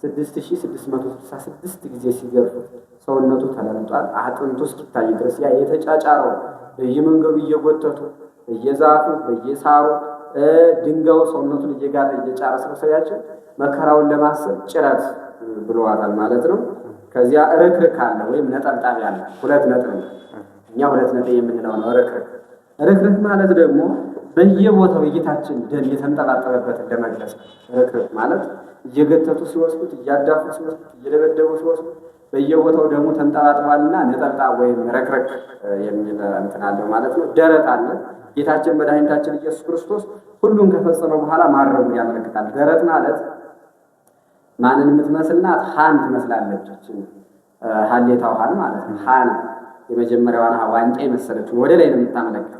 6666 ጊዜ ሲገርፉት ሰውነቱ ተለምጧል። አጥንቱ እስኪታይ ድረስ ያ የተጫጫረው በየመንገዱ እየጎተቱ በየዛፉ በየሳሩ ድንጋዩ ሰውነቱን እየጋጠ እየጫረ ስለሰያቸው መከራውን ለማሰብ ጭረት ብለዋታል ማለት ነው። ከዚያ ርክርክ አለ ወይም ነጠብጣብ ያለ 2 ነጥብ ነው። እኛ 2 ነጥብ የምንለው ነው ርክርክ ማለት ደግሞ በየቦታው የጌታችን ደም የተንጠባጠበበት ለመግለጽ ርክርክ ማለት እየገተቱ ሲወስዱት እያዳፉ ሲወስዱት እየደበደቡ ሲወስዱት በየቦታው ደሙ ተንጠባጥቧልና ነጠብጣብ ወይም ረክረክ የሚል እንትን አለው ማለት ነው። ደረት አለ። ጌታችን መድኃኒታችን ኢየሱስ ክርስቶስ ሁሉን ከፈጸመ በኋላ ማረጉን ያመለክታል። ደረት ማለት ማንን የምትመስልናት? ሃን ትመስላለች። ሃሌታ ሃን ማለት ነው። ሃን የመጀመሪያዋን ዋንጫ የመሰለች ወደ ላይ ነው የምታመለክተው።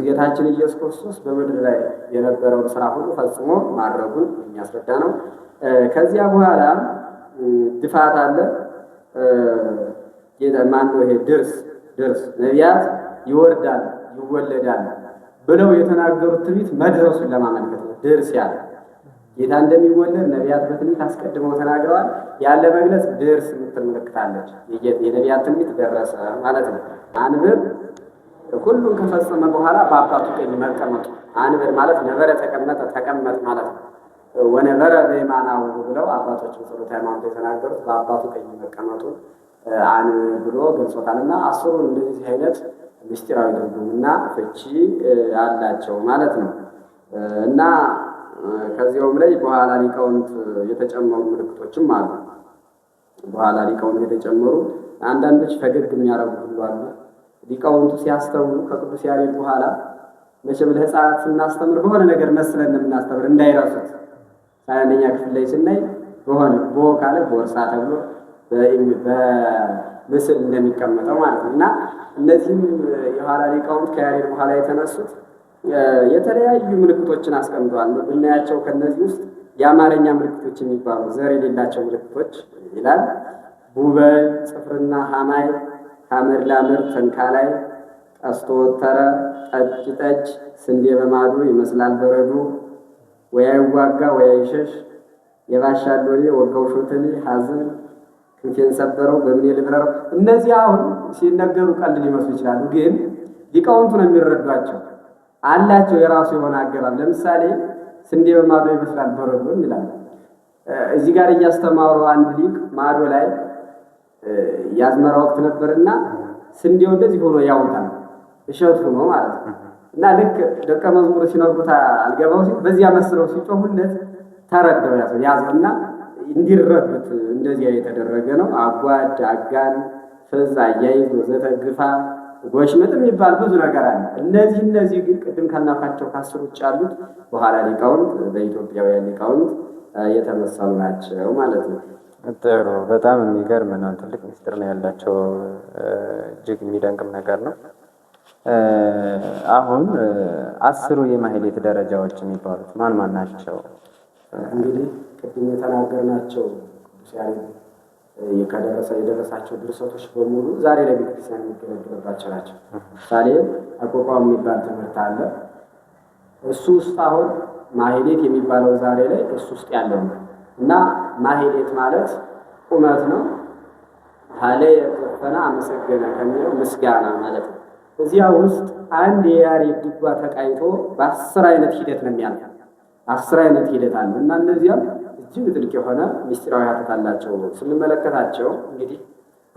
ጌታችን ኢየሱስ ክርስቶስ በምድር ላይ የነበረውን ስራ ሁሉ ፈጽሞ ማድረጉን የሚያስረዳ ነው። ከዚያ በኋላ ድፋት አለ። ማነው ይሄ? ድርስ ነቢያት ይወርዳል ይወለዳል ብለው የተናገሩት ትንቢት መድረሱን ለማመልከት ነው። ድርስ ያለ ጌታ እንደሚወለድ ነቢያት በትንቢት አስቀድመው ተናግረዋል። ያለ መግለጽ ድርስ የምትል ምልክት አለች። የነቢያት ትንቢት ደረሰ ማለት ነው። አንብር ሁሉን ከፈጸመ በኋላ በአባቱ ቀኝ መቀመጡ። አንብር ማለት ነበረ ተቀመጥ ማለት ነው። ወነበረ በየማናው ብለው አባቶች ጸሎተ ሃይማኖት የተናገሩት በአባቱ ቀኝ መቀመጡ አንብር ብሎ ገልጾታልና 10 እንደዚህ አይነት ምስጢራዊ ትርጉምና ፍቺ አላቸው ማለት ነው። እና ከዚያውም ላይ በኋላ ሊቃውንት የተጨመሩ ምልክቶችም አሉ። በኋላ ሊቃውንት የተጨመሩ አንዳንዶች ፈገግ የሚያረጉ ሁሉ አሉ። ሊቃውንቱ ሲያስተምሩ ከቅዱስ ያሬድ በኋላ መቼም ለሕፃናት ስናስተምር በሆነ ነገር መስለን የምናስተምር እንዳይረሱት። አንደኛ ክፍል ላይ ስናይ በሆነ ካለ ቦርሳ ተብሎ በምስል እንደሚቀመጠው ማለት ነው። እና እነዚህም የኋላ ሊቃውንት ከያሬድ በኋላ የተነሱት የተለያዩ ምልክቶችን አስቀምጠዋል። ብናያቸው ከነዚህ ውስጥ የአማርኛ ምልክቶች የሚባሉ ዘር የሌላቸው ምልክቶች ይላል። ቡበይ፣ ጽፍርና ሐማይ፣ ሐመር ላምር፣ ተንካላይ፣ ቀስቶ ወተረ፣ ጠጅ፣ ስንዴ በማዱ ይመስላል በረዱ፣ ወያይዋጋ ወያይሸሽ፣ የባሻ ሎሌ ወጋው ሾተሌ፣ ሐዘን ክንፌን ሰበረው በምን ልብረረው። እነዚህ አሁን ሲነገሩ ቀልድ ሊመስሉ ይችላሉ፣ ግን ሊቃውንቱ ነው የሚረዷቸው። አላቸው የራሱ የሆነ አገባብ። ለምሳሌ ስንዴ በማዶ ይመስላል በረዶም ይላል። እዚህ ጋር እያስተማሩ አንድ ሊቅ ማዶ ላይ የአዝመራ ወቅት ነበርና ስንዴው እንደዚህ ሆኖ ያውጣል እሸት ሆኖ ማለት ነው። እና ልክ ደቀ መዝሙር ሲነግሩት አልገባው ሲል በዚያ መስለው ሲጮሁለት ተረዳው ያዘና እንዲረዱት እንደዚያ የተደረገ ነው። አጓድ፣ አጋን፣ ፍዝ፣ አያይዝ፣ ወዘተ፣ ግፋ፣ ጎሽምጥ የሚባል ብዙ ነገር አለ። እነዚህ ግን ቅድም ካናፋቸው ከአስር ውጭ ያሉት በኋላ ሊቃውንት በኢትዮጵያውያን ሊቃውንት የተመሰሉ ናቸው ማለት ነው። ጥሩ፣ በጣም የሚገርም ነው። ትልቅ ምስጢር ነው ያላቸው። እጅግ የሚደንቅም ነገር ነው። አሁን 10ሩ የማህሌት ደረጃዎች የሚባሉት ማን ማን ናቸው? እንግዲህ ቅድም የተናገርናቸው የደረሳቸው ድርሰቶች በሙሉ ዛሬ ለቤተክርስቲያን የሚገለገሉባቸው ናቸው። ምሳሌ አቋቋም የሚባል ትምህርት አለ። እሱ ውስጥ አሁን ማህሌት የሚባለው ዛሬ ላይ እሱ ውስጥ ያለው ነው እና ማህሌት ማለት ቁመት ነው። ሀሌ የከፈና አመሰገነ ከሚለው ምስጋና ማለት ነው። እዚያ ውስጥ አንድ የያሬድ ድጓ ተቃይቶ በ10 አይነት ሂደት ነው የሚያልፈው። 10 አይነት ሂደት አለ እና እነዚያም እጅግ ጥልቅ የሆነ ምስጢራዊ ሀተት አላቸው። ስንመለከታቸው እንግዲህ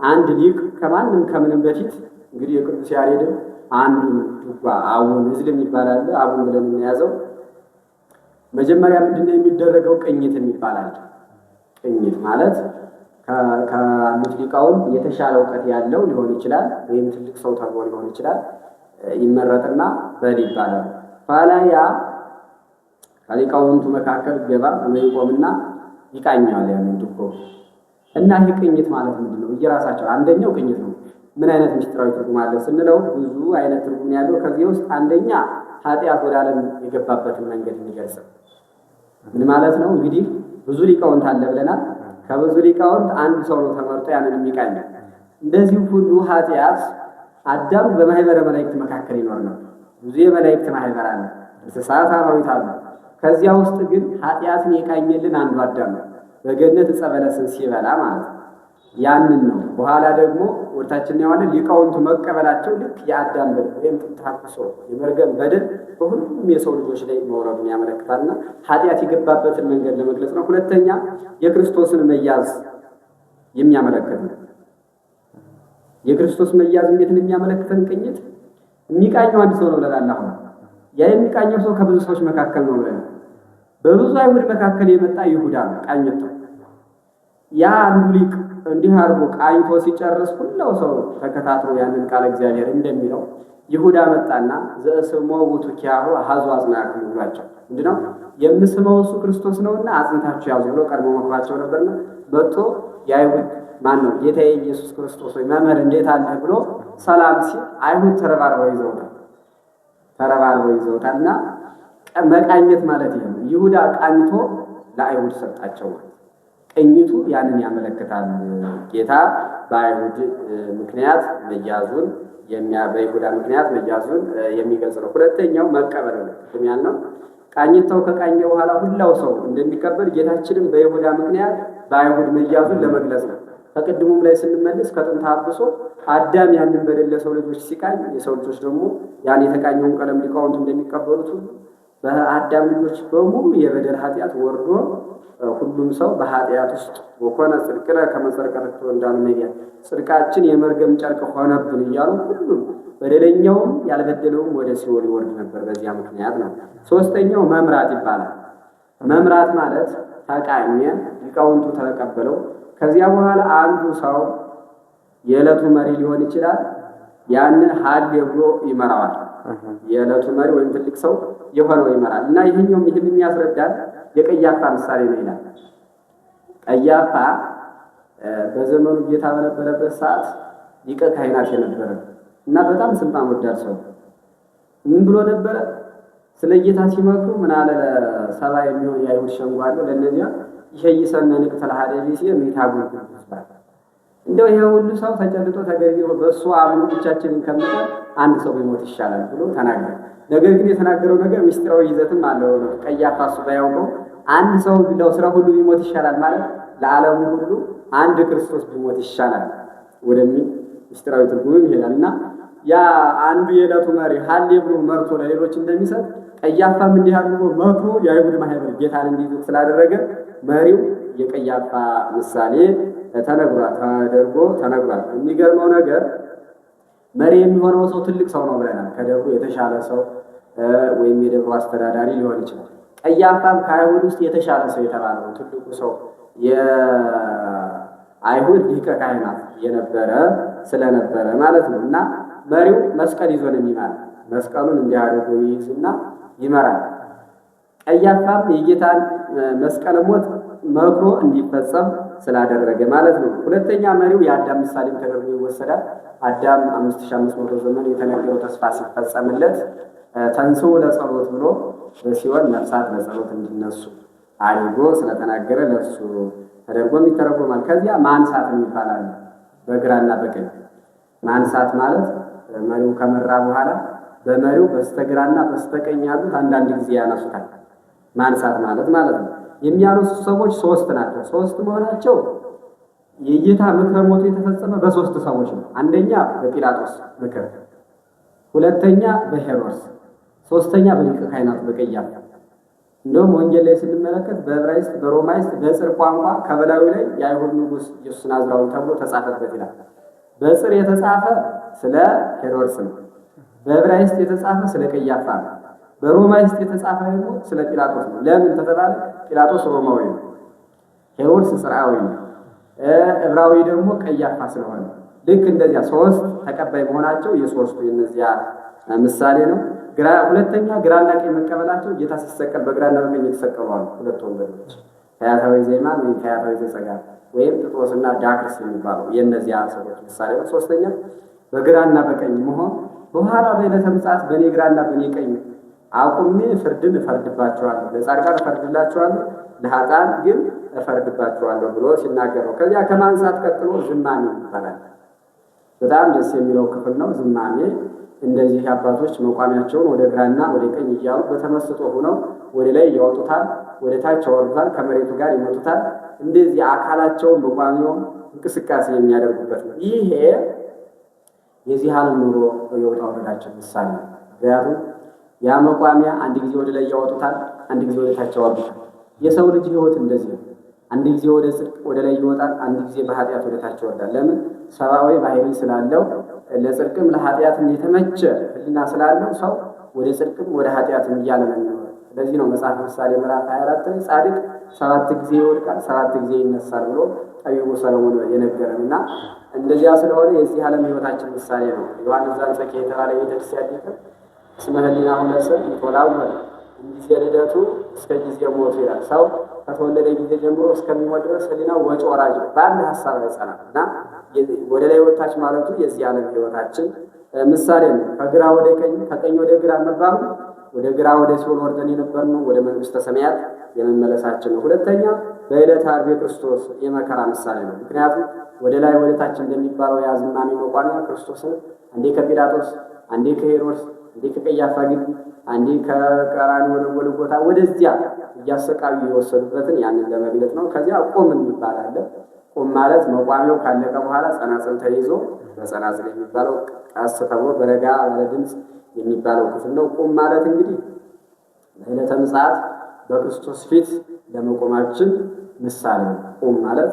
አንድ ሊቅ ከማንም ከምንም በፊት እንግዲህ የቅዱስ ያሬድን አንዱን ድጓ አቡን እዝል የሚባላል አቡን ብለን የምንያዘው መጀመሪያ ምንድነው የሚደረገው? ቅኝት የሚባላል። ቅኝት ማለት ከአሉት ሊቃውንት የተሻለ እውቀት ያለው ሊሆን ይችላል፣ ወይም ትልቅ ሰው ተብሎ ሊሆን ይችላል። ይመረጥና በል ይባላል። ኋላ ያ ከሊቃውንቱ መካከል ገባ ወይቆምና ይቃኛል ያንን ድጓ እና ይህ ቅኝት ማለት ምንድነው? እየራሳቸው አንደኛው ቅኝት ነው። ምን አይነት ምስጢራዊ ትርጉም አለ ስንለው ብዙ አይነት ትርጉም ያለው ከዚህ ውስጥ አንደኛ ኃጢአት ወደ ዓለም የገባበትን መንገድ የሚገልጽ ምን ማለት ነው? እንግዲህ ብዙ ሊቃውንት አለ ብለናል። ከብዙ ሊቃውንት አንድ ሰው ነው ተመርጦ ያንን የሚቃኝ። እንደዚህ ሁሉ ኃጢአት አዳም በማህበረ መላእክት መካከል ይኖር ነው። ብዙ የመላእክት ማህበር አለ፣ እንስሳት አራዊት አሉ። ከዚያ ውስጥ ግን ኃጢአትን የቃኘልን አንዱ አዳም ነው፣ በገነት ዕፀ በለስን ሲበላ ማለት ነው። ያንን ነው በኋላ ደግሞ ወርታችን ያዋለ ሊቃውንቱ መቀበላቸው ልክ የአዳም በደል ወይም ተሐቅሶ የመርገም በደል በሁሉም የሰው ልጆች ላይ መውረዱን ያመለክታልና ኃጢአት የገባበትን መንገድ ለመግለጽ ነው። ሁለተኛ የክርስቶስን መያዝ የሚያመለክት ነው። የክርስቶስ መያዝ እንዴት ነው የሚያመለክተን? ቅኝት የሚቃኘው አንድ ሰው ነው ብለናል። አሁን ያ የሚቃኘው ሰው ከብዙ ሰዎች መካከል ነው ብለናል። በብዙ አይሁድ መካከል የመጣ ይሁዳ ነው ቃኝቶ። ያ አንዱ ሊቅ እንዲህ አድርጎ ቃኝቶ ሲጨርስ ሁላው ሰው ተከታትሎ ያንን ቃል እግዚአብሔር እንደሚለው ይሁዳ መጣና ዘእስሞ ውቱኪያሁ አሐዙ አጽናዕክሙ ብሏቸው ምንድነው የምስመው እሱ ክርስቶስ ነውና አጽንታችሁ ያዙ ብሎ ቀድሞ መክሯቸው ነበርና መጥቶ የአይሁድ ማን ነው ጌታዬ ኢየሱስ ክርስቶስ ወይ መምህር እንዴት አለ ብሎ ሰላም ሲል አይሁድ ተረባርበው ይዘውታልና መቃኘት ማለት ይሄ ነው። ይሁዳ ቃኝቶ ለአይሁድ ሰጣቸው። ቅኝቱ ያንን ያመለክታል። ጌታ በአይሁድ ምክንያት መያዙን በይሁዳ ምክንያት መያዙን የሚገልጽ ነው። ሁለተኛው መቀበል ነው። ቅድም ያልነው ቃኝተው ከቃኘ በኋላ ሁላው ሰው እንደሚቀበል ጌታችንም በይሁዳ ምክንያት በአይሁድ መያዙን ለመግለጽ ነው። ከቅድሙም ላይ ስንመለስ ከጥንተ አብሶ አዳም ያንን በደል ለሰው ልጆች ሲቃኝ የሰው ልጆች ደግሞ ያን የተቃኘውን ቀለም ሊቃውንቱ እንደሚቀበሉት በአዳም ልጆች በሙሉ የበደል ኃጢአት ወርዶ ሁሉም ሰው በኃጢአት ውስጥ ወኮነ ጽድቅነ ከመ ጸርቀ እንዳሉ ነቢያት ጽድቃችን የመርገም ጨርቅ ሆነብን እያሉ ሁሉም በደለኛውም ያልበደለውም ወደ ሲኦል ይወርድ ነበር። በዚያ ምክንያት ነው። ሶስተኛው መምራት ይባላል። መምራት ማለት ተቃኘ፣ ሊቃውንቱ ተቀበለው። ከዚያ በኋላ አንዱ ሰው የዕለቱ መሪ ሊሆን ይችላል። ያንን ሀል ብሎ ይመራዋል። የዕለቱ መሪ ወይም ትልቅ ሰው የሆነው ይመራል እና ይህን የሚያስረዳል የቀያፋ ምሳሌ ነው ይላል። ቀያፋ በዘመኑ ጌታ በነበረበት ሰዓት ሊቀ ካህናት የነበረ እና በጣም ስልጣን ወዳድ ሰው ምን ብሎ ነበረ? ስለ ጌታ ሲመክሩ ምን አለ? ሰባ የሚሆን የአይሁድ ሸንጎ አለ። ለእነዚያ ይሸይሰነ ንቅተል ሀደቢሲ ሚታጉር ይባል እንደው ይሄ ሁሉ ሰው ተጨልጦ ተገርግሮ በእሱ አምኑ ብቻችንን ከምንቀር አንድ ሰው ቢሞት ይሻላል ብሎ ተናገረ። ነገር ግን የተናገረው ነገር ምስጢራዊ ይዘትም አለው። ቀያፋ እሱ ባያውቀው አንድ ሰው ቢለው ስራ ሁሉ ቢሞት ይሻላል ማለት ለዓለሙ ሁሉ አንድ ክርስቶስ ቢሞት ይሻላል ወደሚል ምስጢራዊ ትርጉም ይሄዳልና ያ አንዱ የዕለቱ መሪ ሀሌ ብሎ መርቶ ለሌሎች እንደሚሰጥ ቀያፋም እንዲህ አድርጎ መክሮ የአይሁድ ማህበር ጌታን እንዲይዙት ስላደረገ መሪው የቀያፋ ምሳሌ ተደርጎ ተነግሯል። የሚገርመው ነገር መሪ የሚሆነው ሰው ትልቅ ሰው ነው ብለናል። ከደብሩ የተሻለ ሰው ወይም የደብሩ አስተዳዳሪ ሊሆን ይችላል። ቀያፋም ከአይሁድ ውስጥ የተሻለ ሰው የተባለው ትልቁ ሰው የአይሁድ ሊቀ ካህናት የነበረ ስለነበረ ማለት ነው። እና መሪው መስቀል ይዞ ነው የሚመራ። መስቀሉን እንዲያደርጉ ይይዝና ይመራል። ቀያፋም የጌታን መስቀል ሞት መክሮ እንዲፈጸም ስላደረገ ማለት ነው። ሁለተኛ መሪው የአዳም ምሳሌም ተደርጎ ይወሰዳል። አዳም 5500 ዘመን የተነገረው ተስፋ ሲፈጸምለት ተንሥኡ ለጸሎት ብሎ በሲኦል ነፍሳት ለጸሎት እንዲነሱ አድርጎ ስለተናገረ ለሱ ተደርጎም ይተረጎማል። ከዚያ ማንሳት ይባላል። በግራና በቀኝ ማንሳት ማለት መሪው ከመራ በኋላ በመሪው በስተግራና በስተቀኝ ያሉት አንዳንድ ጊዜ ያነሱታል። ማንሳት ማለት ነው። የሚያነሱ ሰዎች 3 ናቸው። 3 መሆናቸው የጌታ ምክረ ሞቱ የተፈጸመ በ3 ሰዎች ነው። አንደኛ በጲላጦስ ምክር፣ ሁለተኛ በሄሮድስ፣ ሶስተኛ በሊቀ ካህናቱ በቀያፋ። እንደውም ወንጌል ላይ ስንመለከት በዕብራይስጥ፣ በሮማይስጥ፣ በጽር ቋንቋ ከበላዩ ላይ የአይሁድ ንጉሥ ኢየሱስ ናዝራዊ ተብሎ ተጻፈበት ይላል። በጽር የተጻፈ ስለ ሄሮድስ ነው። በዕብራይስጥ የተጻፈ ስለ ቀያፋ ነው። በሮማይስጥ የተጻፈ ደግሞ ስለ ጲላጦስ ነው። ለምን ተባለ? ጲላጦስ ሮማዊ ነው፣ ሄሮድስ ጽርዓዊ ነው፣ ዕብራዊ ደግሞ ቀያፋ ስለሆነ ልክ እንደዚያ 3 ተቀባይ መሆናቸው የሶስቱ የነዚያ ምሳሌ ነው። ሁለተኛ ግራና ቀኝ መቀበላቸው ጌታ ሲሰቀል በግራና በቀኝ የተሰቀሉ አሉ። 2 ወንበዴዎች ፈያታዊ ዜማን ወይም ፈያታዊ ዘጸጋር ወይም ጥጦስና ዳክርስ የሚባለው የነዚያ ሰዎች ምሳሌ ነው። ሶስተኛ በግራና በቀኝ መሆን በኋላ በዕለተ ምጽአት በኔ ግራና በኔ ቀኝ አቁሜ ፍርድን እፈርድባቸዋለሁ፣ ለጻድቃን እፈርድላቸዋለሁ፣ ለኃጥአን ግን እፈርድባቸዋለሁ ብሎ ሲናገረው ከዚያ ከማንሳት ቀጥሎ ዝማሜ ይባላል። በጣም ደስ የሚለው ክፍል ነው። ዝማሜ እንደዚህ አባቶች መቋሚያቸውን ወደ ግራና ወደ ቀኝ እያሉ በተመስጦ ሆነው ወደ ላይ ያወጡታል፣ ወደ ታች ያወርዱታል፣ ከመሬቱ ጋር ይመቱታል። እንደዚህ አካላቸውን መቋሚያውን እንቅስቃሴ የሚያደርጉበት ነው። ይሄ የዚህ ዓለም ኑሮ የውጣ ውረዳችን ምሳሌ ነው። ምክንያቱም ያ መቋሚያ አንድ ጊዜ ወደ ላይ ያወጡታል፣ አንድ ጊዜ ወደ ታች ያወርዱታል። የሰው ልጅ ሕይወት እንደዚህ ነው። አንድ ጊዜ ወደ ጽድቅ ወደ ላይ ይወጣል፣ አንድ ጊዜ በኃጢአት ወደ ታች ይወርዳል። ለምን? ሰብአዊ ባህሪ ስላለው ለጽድቅም ለኃጢአትም የተመቸ ሕሊና ስላለው ሰው ወደ ጽድቅም ወደ ኃጢአትም እያለ ነው የሚኖረው። ስለዚህ ነው መጽሐፍ ምሳሌ ምዕራፍ 24 ላይ ጻድቅ 7 ጊዜ ይወድቃል 7 ጊዜ ይነሳል ብሎ ጠቢቡ ሰለሞን የነገረን እና እንደዚያ ስለሆነ የዚህ ዓለም ሕይወታችን ምሳሌ ነው። ዮሐንስ ዘአንጾኪያ የተባለ ቤተክርስቲያን ሊቅ እስመ ህሊናሁ ለሰብእ ይትወላወል ጊዜ ልደቱ እስከ ጊዜ ሞቱ ይላል። ሰው ከተወለደ ጊዜ ጀምሮ እስከሚሞት ድረስ ህሊናው ወጪ ወራጅ ነው፣ በአንድ ሀሳብ ላይ ጸናል እና ወደ ላይ ወጣች ማለቱ የዚህ ዓለም ሕይወታችን ምሳሌ ነው። ከግራ ወደ ቀኝ ከቀኝ ወደ ግራ መባሉ ወደ ግራ ወደ ሲኦል ወርደን የነበርነው ወደ መንግስተ ሰማያት የመመለሳችን ነው። ሁለተኛ በዕለተ ዓርብ የክርስቶስ የመከራ ምሳሌ ነው። ምክንያቱም ወደ ላይ ወደ ታች እንደሚባለው ያ ዝማሜ መቋሚያ ክርስቶስን አንዴ ከጲላጦስ አንዴ ከሄሮድስ አንዴ ከቀያፋ ግቢ አንዴ ከቀራንዮ ወደ ጎልጎታ ወደዚያ እያሰቃዩ የወሰዱበትን ያንን ለመግለጥ ነው። ከዚያ ቁም የሚባል አለ። ቁም ማለት መቋሚያው ካለቀ በኋላ ጸናጽል ተይዞ በጸናጽል የሚባለው ቀስ ተብሎ በረጋ ባለ ድምፅ የሚባለው ክፍል ነው። ቁም ማለት እንግዲህ በዕለተ ምጽአት በክርስቶስ ፊት ለመቆማችን ምሳሌ ነው። ቁም ማለት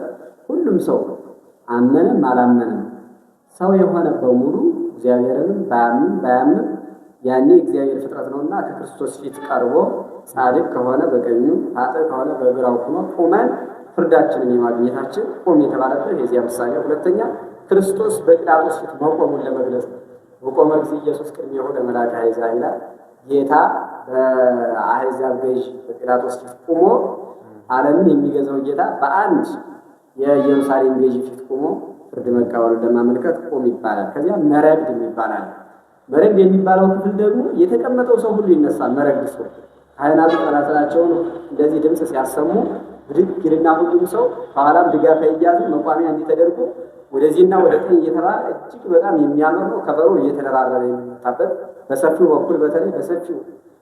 ሁሉም ሰው አመነም አላመነም ሰው የሆነ በሙሉ እግዚአብሔርንም ባያምንም ያኔ እግዚአብሔር ፍጥረት ነውና ከክርስቶስ ፊት ቀርቦ ጻድቅ ከሆነ በቀኙ ኃጥእ ከሆነ በግራው ሆኖ ቁመን ፍርዳችንን የማግኘታችን ቁም የተባለበት የዚያ ምሳሌ። ሁለተኛ ክርስቶስ በጲላጦስ ፊት መቆሙን ለመግለጽ ነው። በቆመ ጊዜ ኢየሱስ ቅድሜሁ ለመልአከ አሕዛብ ይላል። ጌታ በአሕዛብ ገዥ በጲላጦስ ፊት ቁሞ ዓለምን የሚገዛው ጌታ በአንድ የኢየሩሳሌም ገዥ ፊት ቁሞ ፍርድ መቀበሉን ለማመልከት ቁም ይባላል። ከዚያ መረግድ ይባላል። መረግድ የሚባለው ክፍል ደግሞ የተቀመጠው ሰው ሁሉ ይነሳል። መረግድ ሰው ካህናቱ ጸናጽላቸውን እንደዚህ ድምፅ ሲያሰሙ ብድግ ይልና ሁሉም ሰው ከኋላም ድጋፍ እያያዙ መቋሚያ እንዲተደርጎ ወደዚህና ወደ ቀኝ እየተባለ እጅግ በጣም የሚያምር ነው። ከበሮ እየተደራረበ የሚመታበት በሰፊው በኩል በተለይ በሰፊው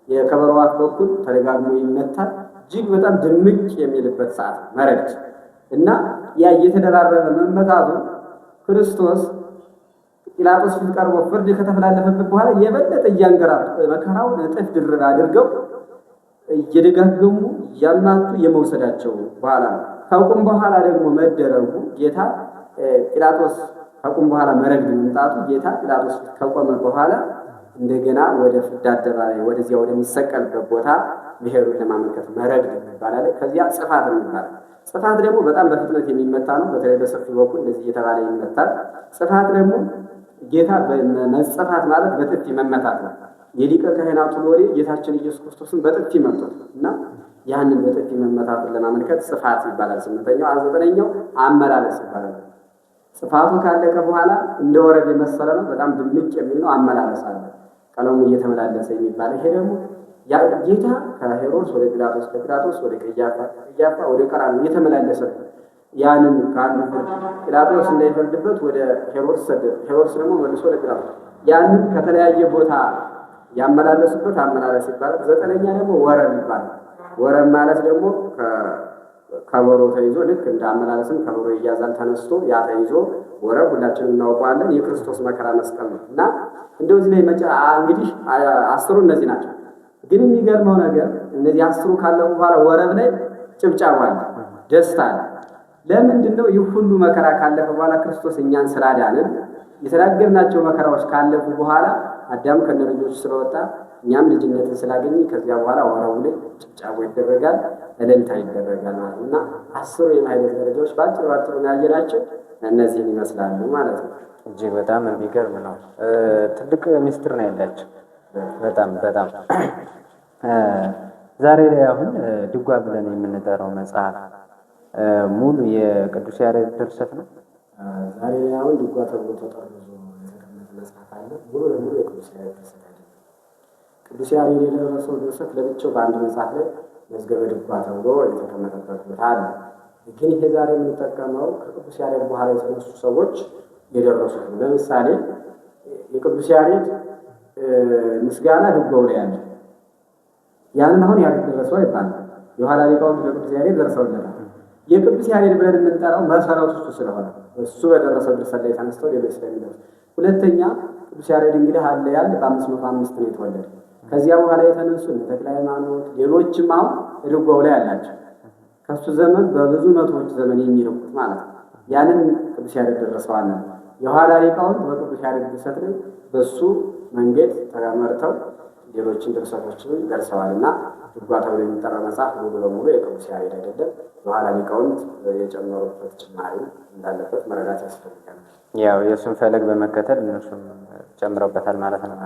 የከበሮ አፍ በኩል ተደጋግሞ ይመታል። እጅግ በጣም ድምቅ የሚልበት ሰዓት መረግድ እና ያ እየተደራረበ መመታቱ ክርስቶስ ጲላጦስ ፊት ቀርቦ ፍርድ ከተፈላለፈበት በኋላ የበለጠ እያንገራቱ መከራውን እጥፍ ድርብ አድርገው እየደጋገሙ እያማቱ የመውሰዳቸው በኋላ ነው። ከቁም በኋላ ደግሞ መደረጉ ጌታ ጲላጦስ ከቁም በኋላ መረግድ መምጣቱ ጌታ ጲላጦስ ከቆመ በኋላ እንደገና ወደ ፍርድ አደባባይ ወደዚያ ወደሚሰቀልበት ቦታ መሄዱን ለማመልከት መረግድ ይባላል። ከዚያ ጽፋት ይባላል። ጽፋት ደግሞ በጣም በፍጥነት የሚመታ ነው። በተለይ በሰፊው በኩል እንደዚህ እየተባለ ይመታል። ጽፋት ደግሞ ጌታ መጽፋት ማለት በጥፊ መመታት ነው። የሊቀ ካህናቱ ሎሌ ጌታችን ኢየሱስ ክርስቶስን በጥፊ መምቶት እና ያንን በጥፊ መመታቱን ለማመልከት ጽፋት ይባላል። ስምንተኛው ዘጠነኛው አመላለስ ይባላል። ጽፋቱ ካለቀ በኋላ እንደ ወረድ የመሰለ ነው። በጣም ድምቅ የሚል ነው። አመላለስ አለ። ቀለሙ እየተመላለሰ የሚባል ይሄ ደግሞ ያ ጌታ ከሄሮድስ ወደ ጲላጦስ ከጲላጦስ ወደ ቀያፋ ወደ ቀራንዮ እየተመላለሰበት ያንን ካሉ ጲላጦስ እንዳይፈርድበት ወደ ሄሮድስ ሰደደ። ሄሮድስ ደግሞ መልሶ ወደ ጲላጦስ ያንን ከተለያየ ቦታ ያመላለሱበት አመላለስ ይባላል። ዘጠነኛ ደግሞ ወረብ ይባላል። ወረብ ማለት ደግሞ ከበሮ ተይዞ ልክ እንደ አመላለስም ከበሮ ይያዛል ተነስቶ ያ ተይዞ ወረብ ሁላችንም እናውቀዋለን። የክርስቶስ መከራ መስቀል ነው እና እንደዚህ ላይ እንግዲህ አስሩ እነዚህ ናቸው። ግን የሚገርመው ነገር እነዚህ አስሩ ካለፉ በኋላ ወረብ ላይ ጭብጨባ አለ፣ ደስታ አለ። ለምንድን ነው? ይህ ሁሉ መከራ ካለፈ በኋላ ክርስቶስ እኛን ስላዳንን የተናገርናቸው መከራዎች ካለፉ በኋላ አዳም ከነ ልጆቹ ስለወጣ እኛም ልጅነትን ስላገኘ ከዚያ በኋላ ወረቡ ላይ ጭብጨባ ይደረጋል፣ እልልታ ይደረጋል ማለት ነው እና አስሩ የማይለት ደረጃዎች ባጭሩ ያየናቸው እነዚህን ይመስላሉ ማለት ነው። እጅግ በጣም የሚገርም ነው። ትልቅ ሚስጥር ነው ያላቸው። በጣም ዛሬ ላይ አሁን ድጓ ብለን የምንጠራው መጽሐፍ ሙሉ የቅዱስ ያሬድ ድርሰት ነው። ዛሬ ላይ አሁን ድጓ ተብሎ ተጠርዞ የተቀመጠ መጽሐፍ አለ። ሙሉ ለሙሉ የቅዱስ ያሬድ ድርሰት አይደለም። ቅዱስ ያሬድ የደረሰው ድርሰት ለብቻው በአንድ መጽሐፍ ላይ መዝገበ ድጓ ተብሎ የተቀመጠበት ቦታ አለ። ግን ይሄ ዛሬ የምንጠቀመው ከቅዱስ ያሬድ በኋላ የተነሱ ሰዎች የደረሱት ነው። ለምሳሌ የቅዱስ ያሬድ ምስጋና ድጓው ላይ ያለ ያንን አሁን ያሬድ ደረሰው ይባላል። የኋላ ሊቃውንት ለቅዱስ ያሬድ ደርሰውለታል። የቅዱስ ያሬድ ብለን የምንጠራው መሰረቱ እሱ ስለሆነ እሱ በደረሰው ድርሰት ላይ ተነስተው ሌሎች ስለሚደርሱ። ሁለተኛ ቅዱስ ያሬድ እንግዲህ አለ ያለ በ505 ነው የተወለደ። ከዚያ በኋላ የተነሱ ተክለ ሃይማኖት ሌሎችም አሁን ድጓው ላይ አላቸው። ከሱ ዘመን በብዙ መቶዎች ዘመን የሚርቁት ማለት ነው። ያንን ቅዱስ ያሬድ ደረሰዋል። የኋላ ሊቃውንት በቅዱስ ያሬድ ድርሰት ላይ በሱ መንገድ ተመርተው ሌሎችን ድርሰቶችን ደርሰዋልና ድጓ ተብሎ የሚጠራው መጽሐፍ ሙሉ በሙሉ የቅዱስ ያሬድ አይደለም። የኋላ ሊቃውንት የጨመሩበት ጭማሪ እንዳለበት መረዳት ያስፈልጋል። ያው የእሱን ፈለግ በመከተል እነሱም ጨምረውበታል ማለት ነው።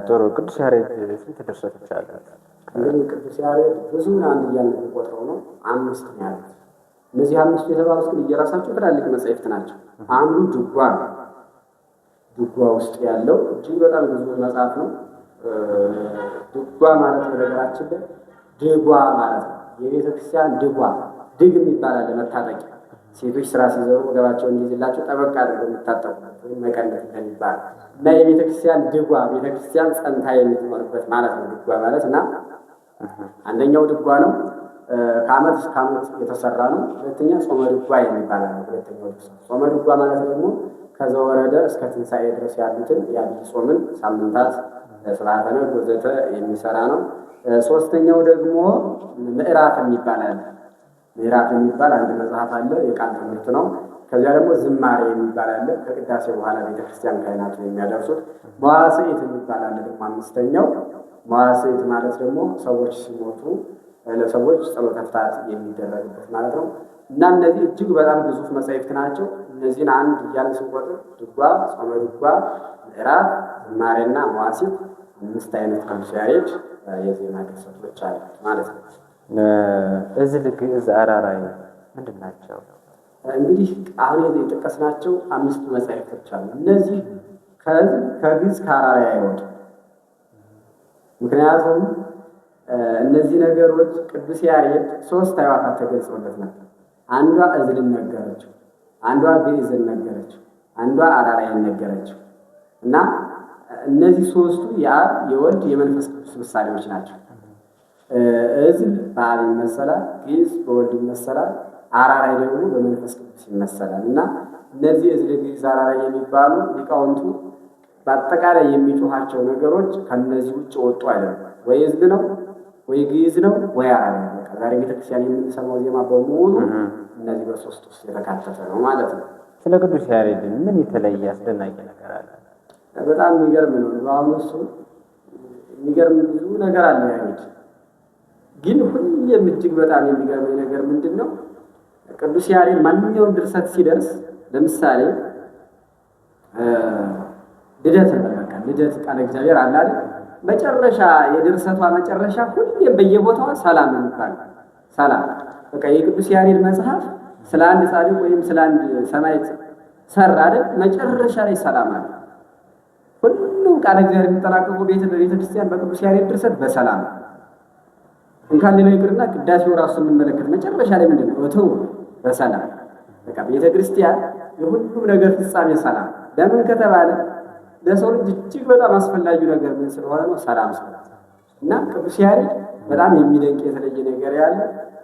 ጥሩ። ቅዱስ ያሬድ ስንት ድርሰቶች አሉት? እንግዲህ ቅዱስ ያሬድ ብዙ አንድ እያልን ቆጥረው ነው 5 ነው ያሉት። እነዚህ 5 የተባሉት ግን እየራሳቸው ትላልቅ መጻሕፍት ናቸው። አንዱ ድጓ ነው። ድጓ ውስጥ ያለው እጅግ በጣም ብዙ መጽሐፍ ነው። ድጓ ማለት በነገራችን ላይ ድጓ ማለት ነው የቤተ ክርስቲያን ድጓ ድግ የሚባል አለ መታጠቂያ። ሴቶች ስራ ሲዘሩ ወገባቸው እንዲይዝላቸው ጠበቅ አድርገው የሚታጠቁበት ወይም መቀነት እንደሚባል እና የቤተ ክርስቲያን ድጓ ቤተ ክርስቲያን ጸንታ የምትኖርበት ማለት ነው ድጓ ማለት እና አንደኛው ድጓ ነው። ከዓመት እስከ ዓመት የተሰራ ነው። ሁለተኛ ጾመ ድጓ የሚባል ነው። ሁለተኛው ጾመ ድጓ ማለት ደግሞ ከዘወረደ እስከ ትንሣኤ ድረስ ያሉትን የአብይ ጾምን ሳምንታት ስርዓተ ነግ ወዘተ የሚሰራ ነው። ሶስተኛው ደግሞ ምዕራፍ የሚባል አለ። ምዕራፍ የሚባል አንድ መጽሐፍ አለ፣ የቃል ትምህርት ነው። ከዚያ ደግሞ ዝማሬ የሚባል አለ፣ ከቅዳሴ በኋላ ቤተክርስቲያን ካህናቱ የሚያደርሱት። መዋሥዕት የሚባል አለ ደግሞ አምስተኛው። መዋሥዕት ማለት ደግሞ ሰዎች ሲሞቱ ለሰዎች ጸሎተ ፍትሐት የሚደረግበት ማለት ነው። እና እነዚህ እጅግ በጣም ግዙፍ መጻሕፍት ናቸው። እነዚህን አንድ እያልን ስንቆጥር ድጓ፣ ጾመ ድጓ፣ ምዕራፍ፣ ዝማሬና መዋሥዕት 5 አይነት ቅዱስ ያሬድ የዜማ ድርሰቶች አሉ ማለት ነው። እዚህ ግዕዝ፣ አራራይ ምንድን ናቸው? እንግዲህ አሁን የጠቀስናቸው 5 መጻሕፍቶች አሉ። እነዚህ ከግዕዝ ከአራራይ አይወጡም። ምክንያቱም እነዚህ ነገሮች ቅዱስ ያሬድ 3 አዕዋፋት ተገልጸውለት ነበር። አንዷ እዝልን ነገረችው፣ አንዷ ግዕዝን ነገረችው፣ አንዷ አራራይን ነገረችው እና እነዚህ 3ቱ የአብ የወልድ የመንፈስ ቅዱስ ምሳሌዎች ናቸው። እዝል በአብ ይመሰላል፣ ግዕዝ በወልድ ይመሰላል፣ አራራይ ደግሞ በመንፈስ ቅዱስ ይመሰላል እና እነዚህ እዝል ግዕዝ አራራይ የሚባሉ ሊቃውንቱ በአጠቃላይ የሚጮኋቸው ነገሮች ከነዚህ ውጭ ወጡ አይደለም። ወይ እዝል ነው ወይ ግዕዝ ነው ወይ አራራይ ነው። ዛሬ ቤተክርስቲያን የምንሰማው ዜማ በሙሉ እነዚህ በሶስት ውስጥ የተካተተ ነው ማለት ነው። ስለ ቅዱስ ያሬድ ምን የተለየ አስደናቂ ነገር አለ? በጣም የሚገርም ነው። በአሁኑ እሱ የሚገርም ብዙ ነገር አለ ያሬድ። ግን ሁሌም እጅግ በጣም የሚገርመኝ ነገር ምንድን ነው? ቅዱስ ያሬድ ማንኛውም ድርሰት ሲደርስ ለምሳሌ ልደት በቃ ልደት ቃለ እግዚአብሔር አለ አይደል? መጨረሻ የድርሰቷ መጨረሻ ሁሌም በየቦታው ሰላም የሚባል ሰላም። በቃ የቅዱስ ያሬድ መጽሐፍ ስለ አንድ ጻድቅ ወይም ስለ አንድ ሰማዕት ሰራ አይደል? መጨረሻ ላይ ሰላም አለ። ሁሉም ቃለ እግዚአብሔር የሚጠናቀቁ ቤተክርስቲያን በቅዱስ ያሬድ ድርሰት በሰላም እንኳን ሌላ ይቅርና ቅዳሴው ራሱ የምንመለከት መጨረሻ ላይ ምንድን ነው? እትው በሰላም በቃ ቤተክርስቲያን የሁሉም ነገር ፍጻሜ ሰላም። ለምን ከተባለ ለሰው ልጅ እጅግ በጣም አስፈላጊው ነገር ምን ስለሆነ ነው? ሰላም ስለሆነ እና ቅዱስ ያሬድ በጣም የሚደንቅ የተለየ ነገር ያለ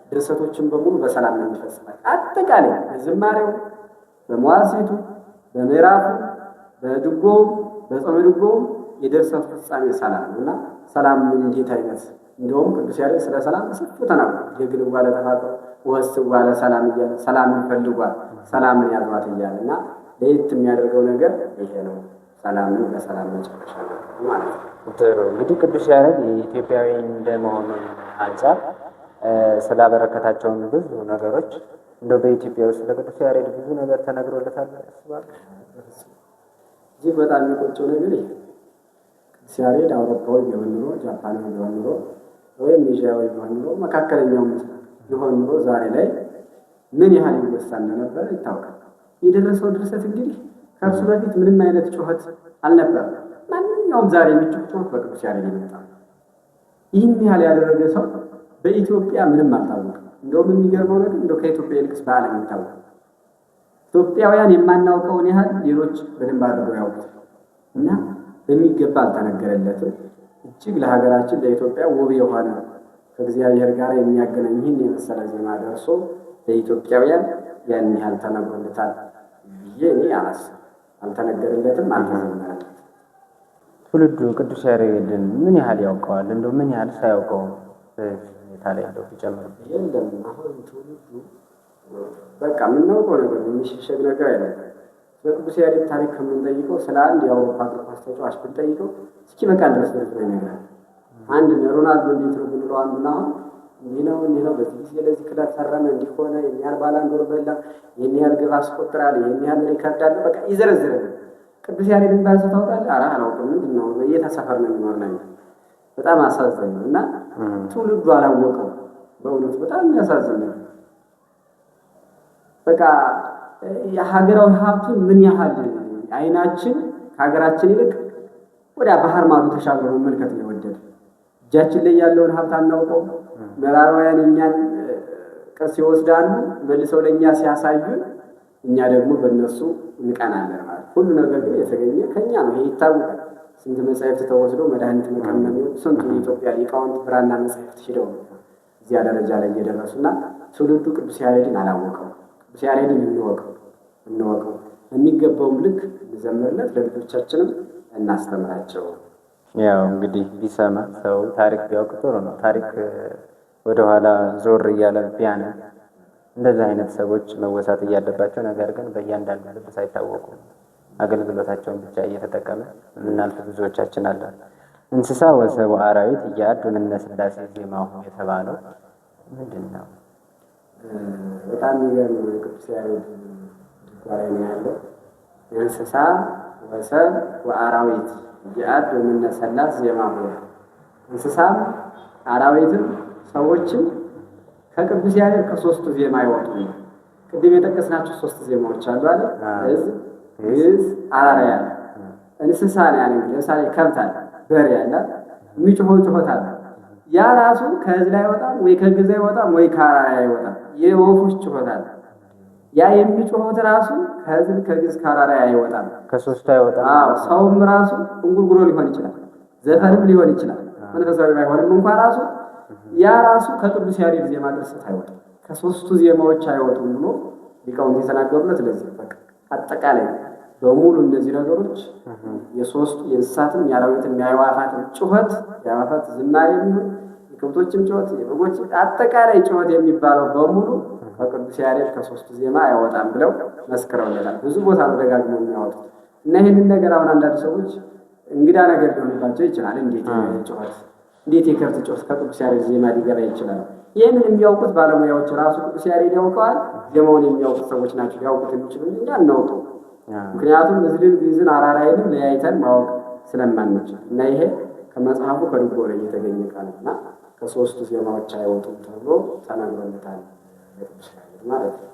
ድርሰቶችን በሙሉ በሰላም ነው የሚፈጽማል። አጠቃላይ በዝማሬው፣ በመዋሥዕቱ፣ በምዕራፉ፣ በድጓው፣ በጾመ ድጓው የድርሰቱ ፍጻሜ ሰላም ነው እና ሰላም እንዴት አይነት እንደውም ቅዱስ ያሬድ ስለ ሰላም በሰፊው ተናግሯል። የግልዋ ለተፋቀሩ ወስዋ ለሰላም እያለ ሰላምን ፈልጓል፣ ሰላምን ያዟት እያለ እና ለየት የሚያደርገው ነገር ይሄ ነው። ሰላምን በሰላም መጨረሻ ነው ማለት ነው። ጥሩ እንግዲህ ቅዱስ ያሬድ የኢትዮጵያዊ እንደመሆኑ አንፃር ስላበረከታቸውን ብዙ ነገሮች እንደው በኢትዮጵያ ውስጥ ለቅዱስ ያሬድ ብዙ ነገር ተነግሮለታል ያስባል። እጅግ በጣም የሚቆጨው ነገር ይሄ ቅዱስ ያሬድ አውሮፓዊ ቢሆን ኑሮ፣ ጃፓናዊ ቢሆን ኑሮ ወይም ኤዥያዊ ቢሆን ኑሮ፣ መካከለኛው ቢሆን ኑሮ ዛሬ ላይ ምን ያህል ይወሳ እንደነበረ ይታወቃል። የደረሰው ድርሰት እንግዲህ ከእርሱ በፊት ምንም አይነት ጩኸት አልነበረም። ማንኛውም ዛሬ የሚጮህ ጩኸት በቅዱስ ያሬድ ይመጣል። ይህን ያህል ያደረገ ሰው በኢትዮጵያ ምንም አልታወቀም። እንደውም የሚገርመው ነገር እንደው ከኢትዮጵያ ይልቅስ በዓለም ይታወቃል። ኢትዮጵያውያን የማናውቀውን ያህል ሌሎች በደንብ አድርገው ያውቁት እና በሚገባ አልተነገረለትም። እጅግ ለሀገራችን ለኢትዮጵያ ውብ የሆነ ከእግዚአብሔር ጋር የሚያገናኝ ይህን የመሰለ ዜማ ደርሶ ለኢትዮጵያውያን ያን ያህል ተነግሮለታል ብዬ እኔ አላስብም። አልተነገረለትም፣ አልተዘመረለትም። ትውልዱ ቅዱስ ያሬድን ምን ያህል ያውቀዋል? እንደው ምን ያህል ሳያውቀው ሁኔታ ላይ እንደው ይጨምር የለም። አሁን ትውልዱ በቃ የምናውቀው ነገር የሚሸሸግ ነገር አይደለም። በቅዱስ ያሬድ ታሪክ ከምንጠይቀው ስለ አንድ የአውሮፓ እግር ኳስ ተጫዋች ብንጠይቀው እስኪ በቃ ድረስ ይነግራል። አንድ ሮናልዶ እንዴት ነው ብንለው አንዱና እንዲህ ነው በዚህ ጊዜ ለዚህ ክለብ ፈረመ፣ እንዲህ ሆነ፣ ይህን ያህል ባላንዶር በላ፣ ይህን ያህል ግብ አስቆጥራል፣ ይህን ያህል ሪከርድ አለ፣ በቃ ይዘረዝራል። ቅዱስ ያሬድ ባል ሰው ታውቃለህ? ኧረ አላውቅም። ምንድን ነው በየተሰፈር ነው የሚኖር ነው። በጣም አሳዛኝ ነው እና ትውልዱ አላወቀው። በእውነቱ በጣም የሚያሳዝን ነው። በቃ የሀገራዊ ሀብቱን ምን ያህል አይናችን ከሀገራችን ይልቅ ወደ ባህር ማዶ ተሻግሮ መመልከት ነው የወደደ። እጃችን ላይ ያለውን ሀብት አናውቀው። ምዕራባውያን እኛን ቅርስ ይወስዳሉ መልሰው ለእኛ ሲያሳዩን፣ እኛ ደግሞ በእነሱ እንቀናለን ማለት። ሁሉ ነገር ግን የተገኘ ከኛ ነው። ይሄ ይታወቃል። ስንት መጻሕፍት ተወስደው መድኃኒት መቀመም ስንቱ የኢትዮጵያ ሊቃውንት ብራና መጻሕፍት ሄደው እዚያ ደረጃ ላይ እየደረሱና ትውልዱ ቅዱስ ያሬድን አላወቀው። ቅዱስ ያሬድን እንወቀው፣ የሚገባውም ልክ እንዘምርለት፣ ለልጆቻችንም እናስተምራቸው። ያው እንግዲህ ቢሰማ ሰው ታሪክ ቢያውቅ ጥሩ ነው። ታሪክ ወደኋላ ዞር እያለ ቢያነ እንደዚህ አይነት ሰዎች መወሳት እያለባቸው፣ ነገር ግን በእያንዳንዱ ልብ ሳይታወቁ አገልግሎታቸውን ብቻ እየተጠቀመ የምናልፍ ብዙዎቻችን አለን። እንስሳ ወሰብ አራዊት እያድ ምነ ሥላሴ ዜማሁ የተባለው ምንድን ነው? በጣም የሚገርም ቅዱስ ያሬድ ላይ ነው ያለው። እንስሳ ወሰብ ወአራዊት እያድ ምነ ሥላሴ ዜማሁ። እንስሳም አራዊትም ሰዎችም ከቅዱስ ያሬድ ከሶስቱ ዜማ አይወጡም። ቅድም የጠቀስናቸው ሶስት ዜማዎች አሉ አለ። ግዕዝ፣ አራራይ አለ። እንስሳ ነው ያለ። ለምሳሌ ከብት አለ፣ በሬ አለ፣ የሚጮኸው ጩኸት አለ። ያ ራሱ ከዚህ ላይ አይወጣም ወይ ከግዕዝ አይወጣም ወይ ከአራራይ አይወጣም። የወፎች ጩኸት አለ። ያ የሚጮኸው ራሱ ከዚህ ከግዕዝ ከአራራይ አይወጣም፣ ከሶስቱ አይወጣም። አዎ፣ ሰውም ራሱ እንጉርጉሮ ሊሆን ይችላል፣ ዘፈንም ሊሆን ይችላል። መንፈሳዊ ባይሆንም እንኳን ራሱ ያ ራሱ ከቅዱስ ያሬድ ዜማ ድርሰት አይወጣም። ከሶስቱ ዜማዎች አይወጡም ብሎ ሊቃውንት የተናገሩለት ለዚህ በቃ አጠቃላይ በሙሉ እነዚህ ነገሮች የሶስቱ የእንስሳትም የአራዊትም የአዕዋፋትም ጩኸት የአዕዋፋት ዝማሬ የሚሆን የከብቶችም ጩኸት የበጎች አጠቃላይ ጩኸት የሚባለው በሙሉ ከቅዱስ ያሬድ ከሶስቱ ዜማ አይወጣም ብለው መስክረውለታል። ብዙ ቦታ ደጋግመው የሚያወጡት እና ይህንን ነገር አሁን አንዳንድ ሰዎች እንግዳ ነገር ሊሆንባቸው ይችላል። እንዴት ጩኸት እንዴት የከብት ጩኸት ከቅዱስ ያሬድ ዜማ ሊገባ ይችላል? ይህንን የሚያውቁት ባለሙያዎች ራሱ ቅዱስ ያሬድ ያውቀዋል። ዜማውን የሚያውቁት ሰዎች ናቸው ሊያውቁት የሚችሉ እንጂ አናውቀው። ምክንያቱም እዝልን ግዕዝን አራራይንም ለያይተን ማወቅ ስለማንችል እና ይሄ ከመጽሐፉ ከድጓ ላይ የተገኘ ቃል እና ከሶስቱ ዜማዎች አይወጡም ተብሎ ተነግሮለታል ቅዱስ ያሬድ ማለት ነው።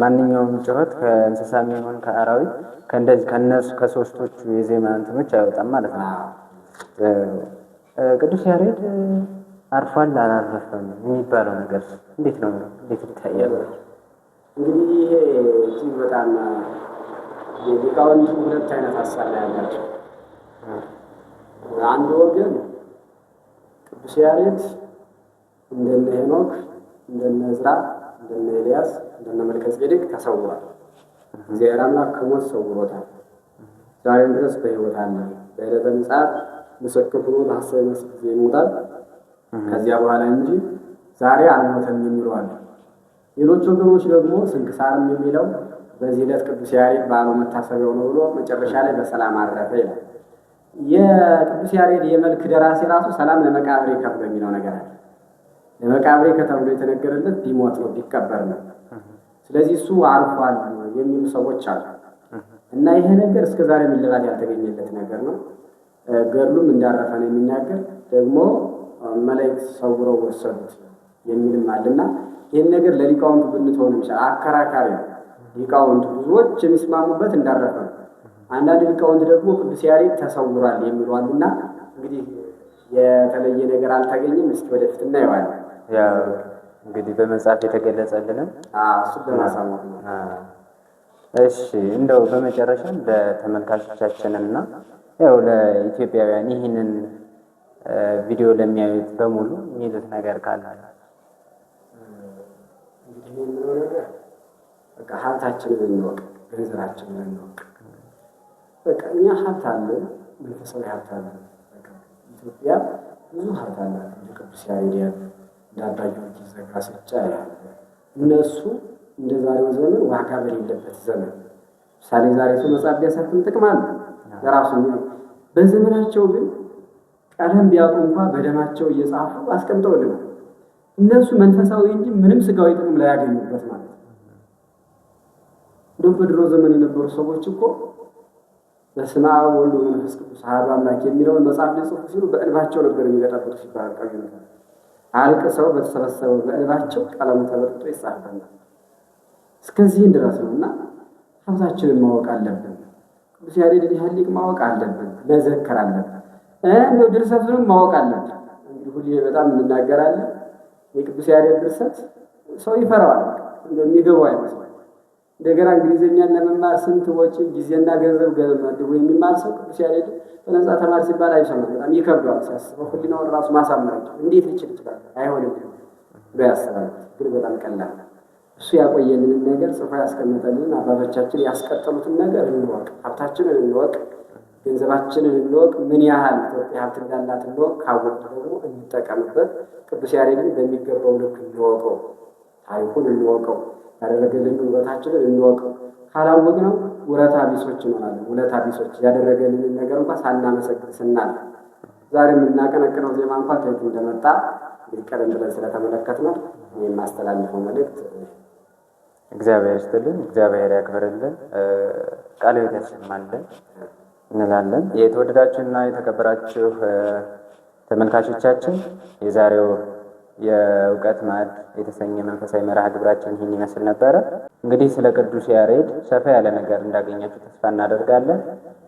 ማንኛውም ጩኸት ከእንስሳም ይሁን ከአራዊት ከእንደዚህ ከነሱ ከሶስቶቹ የዜማ እንትኖች አይወጣም ማለት ነው። ቅዱስ ያሬድ አርፏል አላረፈም የሚባለው ነገር እንዴት ነው? እንዴት ይታያል? እንግዲህ ይሄ እጅግ በጣም ሊቃውንቱ ሁለት አይነት ሀሳብ ነው ያላቸው። አንድ ወገን ቅዱስ ያሬድ እንደነ ሄኖክ እንደነ ዕዝራ እንደነ ኤልያስ እንደነ መልከጼዴቅ ተሰውሯል። እግዚአብሔር አምላክ ከሞት ሰውሮታል። ዛሬም ድረስ በሕይወት አለ። በዕለተ ምጽአት ምስክር ሆኖ በሐሳዊ መስክ ጊዜ ይሞታል። ከዚያ በኋላ እንጂ ዛሬ አልሞተም የሚሉ አሉ። ሌሎች ወገኖች ደግሞ ስንክሳርም የሚለው በዚህ ዕለት ቅዱስ ያሬድ በዓሉ መታሰቢያው ነው ብሎ መጨረሻ ላይ በሰላም አረፈ ይላል። የቅዱስ ያሬድ የመልክ ደራሲ ራሱ ሰላም ለመቃብሬ ከፍ በሚለው ነገር አለ። ለመቃብሬ ከተብሎ የተነገረለት ቢሞት ነው ቢቀበር ነው። ስለዚህ እሱ አርፏል የሚሉ ሰዎች አሉ እና ይሄ ነገር እስከ ዛሬ እልባት ያልተገኘለት ነገር ነው። ገድሉም እንዳረፈ ነው የሚናገር። ደግሞ መላእክት ሰውረው ወሰዱት የሚልም አለና ይህን ነገር ለሊቃውንቱ ብንተውን ይችላል። አከራካሪ ነው። ሊቃውንቱ ብዙዎች የሚስማሙበት እንዳረፈ ነው። አንዳንድ ሊቃውንት ደግሞ ቅዱስ ያሬድ ተሰውሯል የሚሉ አሉና እንግዲህ የተለየ ነገር አልተገኘም። እስኪ ወደፊት እናየዋለን። ያው እንግዲህ በመጽሐፍ የተገለጸልንም እሱ በማሳወቅ ነው። እሺ እንደው በመጨረሻም ለተመልካቾቻችንና ያው ለኢትዮጵያውያን ይህንን ቪዲዮ ለሚያዩት በሙሉ የሚሉት ነገር ካለ እንግዲህ የምለው ነገር በቃ ሀብታችንን እንወቅ፣ ገንዘባችንን እንወቅ። በቃ እኛ ሀብት አለን፣ መንፈሳዊ ሀብት አለን። በቃ ኢትዮጵያ ብዙ ሀብት አላት። እንደ ቅዱስ ያሬድ ያለ እንደ አባ ጊዮርጊስ ዘጋስጫ ያለ እነሱ እንደ ዛሬው ዘመን ዋጋ በሌለበት ዘመን ምሳሌ ዛሬ ሰው መጽሐፍ ቢያሳትም ጥቅም አለ ለራሱ። በዘመናቸው ግን ቀለም ቢያውቁ እንኳን በደማቸው እየጻፉ አስቀምጠውልናል። እነሱ መንፈሳዊ እንጂ ምንም ስጋዊ ጥቅም ላይ ያገኙበት ማለት ነው። እንደውም በድሮ ዘመን የነበሩ ሰዎች እኮ በስመ አብ ወወልድ ወመንፈስ ቅዱስ አሐዱ አምላክ የሚለውን መጽሐፍ ሊጽፉ ሲሉ በእንባቸው ነበር የሚገጣበጡ ሲባል ቀዩ ነበር። አልቅሰው በተሰበሰበው በእንባቸው ቀለሙ ተበጥቶ ይጻፋል። እስከዚህን ድረስ ነው እና ሀብታችንን ማወቅ አለብን። ቅዱስ ያሬድን ያህል ሊቅ ማወቅ አለብን፣ መዘከር አለብን። እንደው ድርሰቱንም ማወቅ አለብን። እንግዲህ ሁሌ በጣም እንናገራለን። የቅዱስ ያሬድ ድርሰት ሰው ይፈራዋል፣ የሚገባው አይመስልም። እንደገና እንግሊዝኛን ለመማር ስንት ወጪ ጊዜና ገንዘብ መድቦ የሚማር ሰው ቅዱስ ያሬድ በነጻ ተማር ሲባል አይሰማም። በጣም ይከብደዋል ሲያስበው። ህሊናውን ራሱ ማሳመራቸው እንዴት ሊችል ይችላል? አይሆንም ብሎ ያስባል። ግን በጣም ቀላል እሱ ያቆየንን ነገር ጽፎ ያስቀመጠልን አባቶቻችን ያስቀጠሉትን ነገር እንወቅ። ሀብታችንን እንወቅ፣ ገንዘባችንን እንወቅ። ምን ያህል ኢትዮጵያ ሀብት እንዳላት እንወቅ። ካወቅ ደግሞ እንጠቀምበት። ቅዱስ ያሬድን በሚገባው ልክ እንወቀው፣ ታሪኩን እንወቀው፣ ያደረገልን ውበታችንን እንወቀው። ካላወቅነው ውለታ ቢሶች እንሆናለን። ውለታ ቢሶች ያደረገልንን ነገር እንኳን ሳናመሰግን ስናልፍ ዛሬ የምናቀነቅነው ዜማ እንኳን ከየት እንደመጣ ቀደም ብለን ስለተመለከትነው የማስተላልፈው መልእክት እግዚአብሔር ይስጥልን፣ እግዚአብሔር ያክብርልን፣ ቃለ ሕይወት ያሰማልን እንላለን። የተወደዳችሁና የተከበራችሁ ተመልካቾቻችን የዛሬው የእውቀት ማዕድ የተሰኘ መንፈሳዊ መርሃ ግብራችን ይህን ይመስል ነበረ። እንግዲህ ስለ ቅዱስ ያሬድ ሰፋ ያለ ነገር እንዳገኛችሁ ተስፋ እናደርጋለን።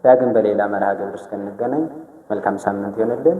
ዳግም በሌላ መርሃ ግብር እስክንገናኝ መልካም ሳምንት ይሆንልን።